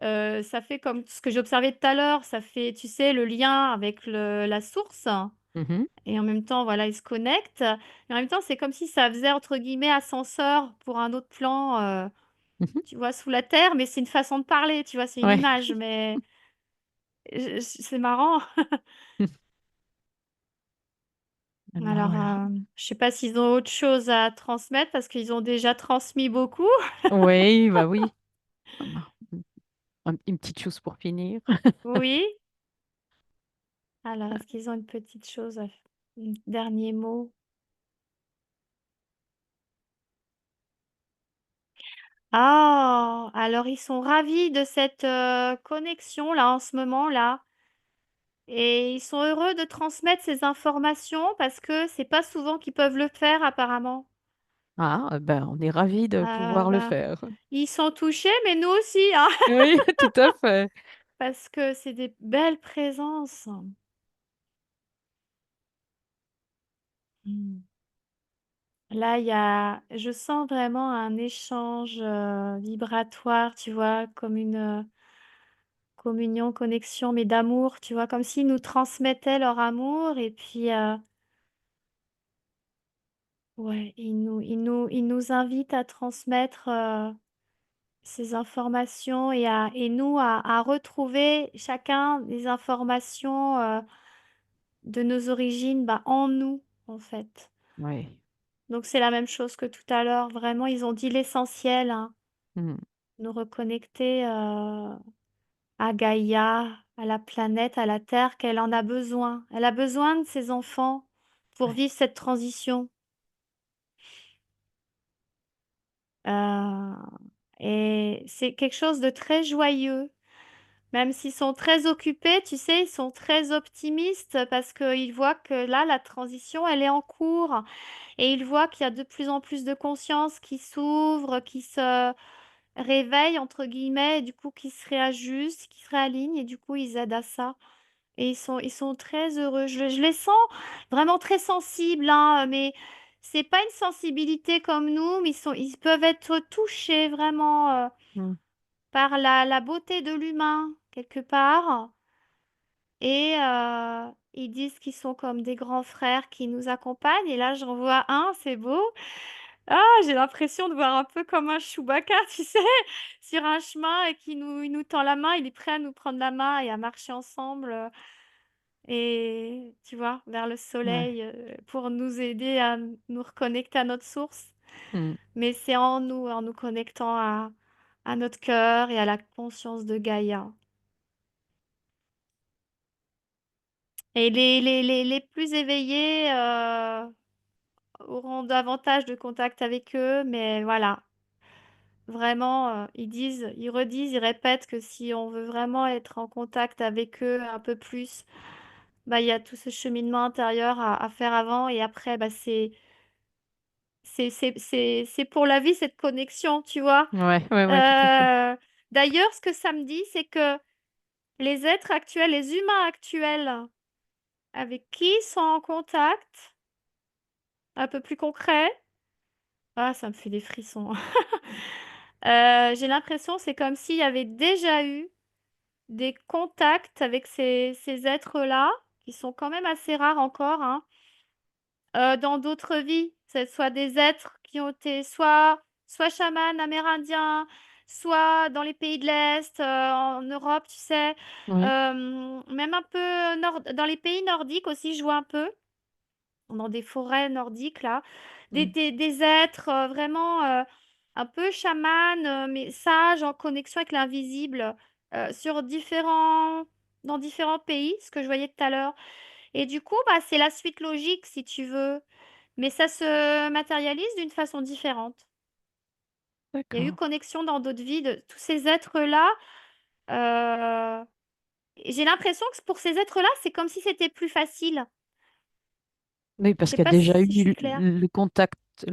ça fait comme ce que j'observais tout à l'heure, ça fait, tu sais, le lien avec la source. Mhm, Et en même temps, voilà, ils se connectent. Et en même temps, c'est comme si ça faisait, entre guillemets, ascenseur pour un autre plan, mhm. tu vois, sous la terre. Mais c'est une façon de parler, tu vois, c'est une Ouais. image. Mais c'est marrant. Alors Alors, là. je sais pas s'ils ont autre chose à transmettre parce qu'ils ont déjà transmis beaucoup. Oui, bah oui. Ah bah, une petite chose pour finir. Oui. Alors, est-ce qu'ils ont une petite chose, un dernier mot? Ah, alors ils sont ravis de cette connexion là en ce moment-là et ils sont heureux de transmettre ces informations parce que c'est pas souvent qu'ils peuvent le faire apparemment. Ah, ben, on est ravis de pouvoir le Ben, faire. ils sont touchés, mais nous aussi, hein, Oui, tout à fait. parce que c'est des belles présences. Mm. Là, je sens vraiment un échange vibratoire, tu vois, comme une communion, connexion, mais d'amour, tu vois, comme s'ils nous transmettaient leur amour et puis ouais, ils nous invitent à transmettre ces informations et nous à retrouver chacun des informations de nos origines bah, en nous, en fait. Oui. Donc c'est la même chose que tout à l'heure. Vraiment, ils ont dit l'essentiel, hein, Mm. nous reconnecter à Gaïa, à la planète, à la Terre, qu'elle en a besoin. Elle a besoin de ses enfants pour Ouais. vivre cette transition. Euh, et c'est quelque chose de très joyeux. Même s'ils sont très occupés, tu sais, ils sont très optimistes parce qu'ils voient que là, la transition, elle est en cours. Et ils voient qu'il y a de plus en plus de conscience qui s'ouvre, qui se réveille, entre guillemets, et du coup, qui se réajuste, qui se réaligne, et du coup, ils aident à ça. Et ils sont très heureux. Je les sens vraiment très sensibles, hein, mais c'est pas une sensibilité comme nous, mais ils peuvent être touchés vraiment Mm. par la beauté de l'humain, quelque part. Et ils disent qu'ils sont comme des grands frères qui nous accompagnent. Et là, j'en vois un, c'est beau. Ah, j'ai l'impression de voir un peu comme un Chewbacca, tu sais, sur un chemin et il nous tend la main, il est prêt à nous prendre la main et à marcher ensemble. Et tu vois, vers le Ouais. soleil pour nous aider à nous reconnecter à notre source. Mm. Mais c'est en nous connectant à notre cœur et à la conscience de Gaïa. Et les plus éveillés auront davantage de contact avec eux, mais voilà, vraiment, ils redisent, ils répètent que si on veut vraiment être en contact avec eux un peu plus, bah, il y a tout ce cheminement intérieur à faire avant et après, bah, c'est pour la vie cette connexion, tu vois. Ouais, ouais, ouais, tout à fait. Euh, D'ailleurs, ce que ça me dit, c'est que les êtres actuels, les humains actuels, avec qui ils sont en contact, un peu plus concret. Ah, ça me fait des frissons. J'ai l'impression, c'est comme s'il y avait déjà eu des contacts avec ces êtres-là, qui sont quand même assez rares encore, hein, dans d'autres vies. Que ce soit des êtres qui ont été soit chamans amérindiens, soit dans les pays de l'Est, en Europe, tu sais, Oui. même un peu dans les pays nordiques aussi, je vois un peu, dans des forêts nordiques, là, Mm. des êtres vraiment un peu chamans, mais sages, en connexion avec l'invisible, sur dans différents pays, ce que je voyais tout à l'heure. Et du coup, bah, c'est la suite logique, si tu veux. Mais ça se matérialise d'une façon différente. Il y a eu D'accord. connexion dans d'autres vies de tous ces êtres-là. Et j'ai l'impression que pour ces êtres-là, c'est comme si c'était plus facile. Oui, Je parce sais qu'il y a pas déjà si je suis eu claire. le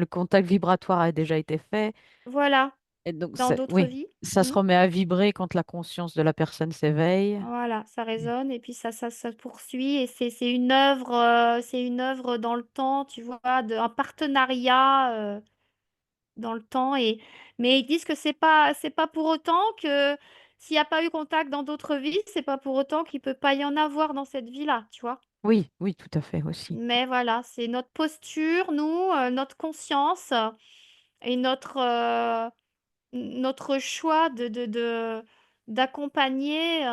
contact vibratoire a déjà été fait. Voilà, Et donc, dans d'autres oui, vies. ça se Mm. remet à vibrer quand la conscience de la personne s'éveille. Voilà, ça Et- résonne et puis ça poursuit. Et c'est une œuvre dans le temps, tu vois, un partenariat. Dans le temps mais ils disent que c'est pas pour autant que s'il n'y a pas eu contact dans d'autres vies, c'est pas pour autant qu'il peut pas y en avoir dans cette vie-là, tu vois. Oui, oui, tout à fait aussi. Mais voilà, c'est notre posture, nous, notre conscience et notre choix d'accompagner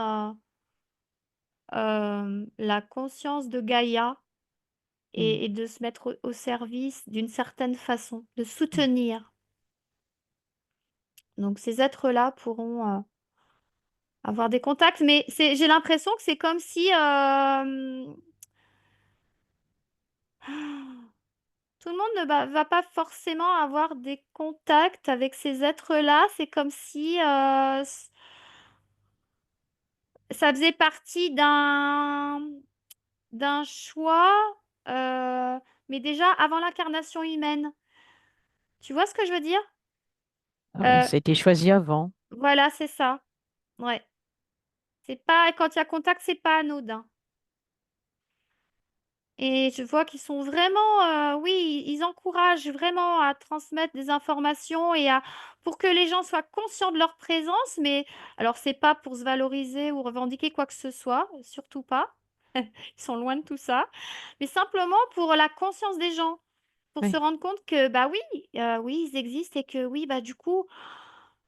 la conscience de Gaïa Mm. et de se mettre au service d'une certaine façon, de Mm. soutenir. Donc ces êtres-là pourront avoir des contacts, mais j'ai l'impression que c'est comme si tout le monde ne va pas forcément avoir des contacts avec ces êtres-là. C'est comme si ça faisait partie d'un choix, euh, mais déjà avant l'incarnation humaine. Tu vois ce que je veux dire? Ah oui, Euh, ça a été choisi avant. voilà, c'est ça. Ouais. C'est pas quand il y a contact, c'est pas anodin. Et je vois qu'ils sont vraiment, oui, ils encouragent vraiment à transmettre des informations pour que les gens soient conscients de leur présence. Mais alors, c'est pas pour se valoriser ou revendiquer quoi que ce soit, surtout pas. Ils sont loin de tout ça. Mais simplement pour la conscience des gens, pour se Oui, rendre compte que, bah oui, oui, ils existent et que oui, bah du coup,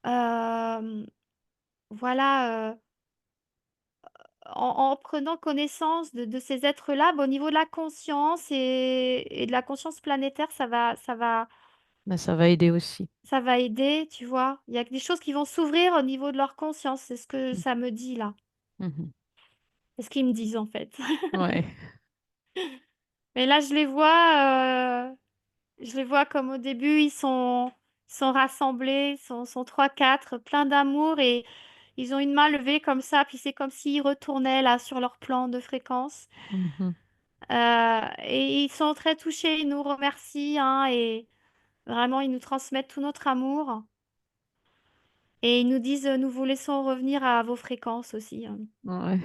euh, voilà. En prenant connaissance de ces êtres-là, bah, au niveau de la conscience et de la conscience planétaire, mais ça va aider aussi. ça va aider, tu vois. Il y a des choses qui vont s'ouvrir au niveau de leur conscience, c'est ce que Mm. ça me dit là. Mhm. C'est ce qu'ils me disent en fait. Ouais. Mais là, je les vois comme au début, ils sont rassemblés, sont 3, 4, plein d'amour et ils ont une main levée comme ça, puis c'est comme s'ils retournaient là sur leur plan de fréquence. Mhm. Et ils sont très touchés, ils nous remercient, hein, et vraiment, ils nous transmettent tout notre amour. Et ils nous disent, nous vous laissons revenir à vos fréquences aussi, hein. Ouais.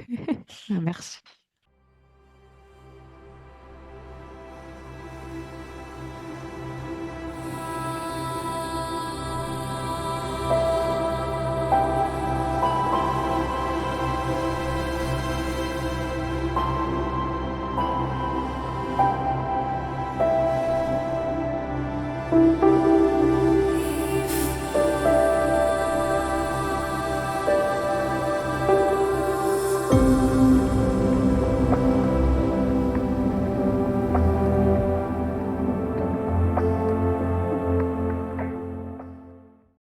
Merci.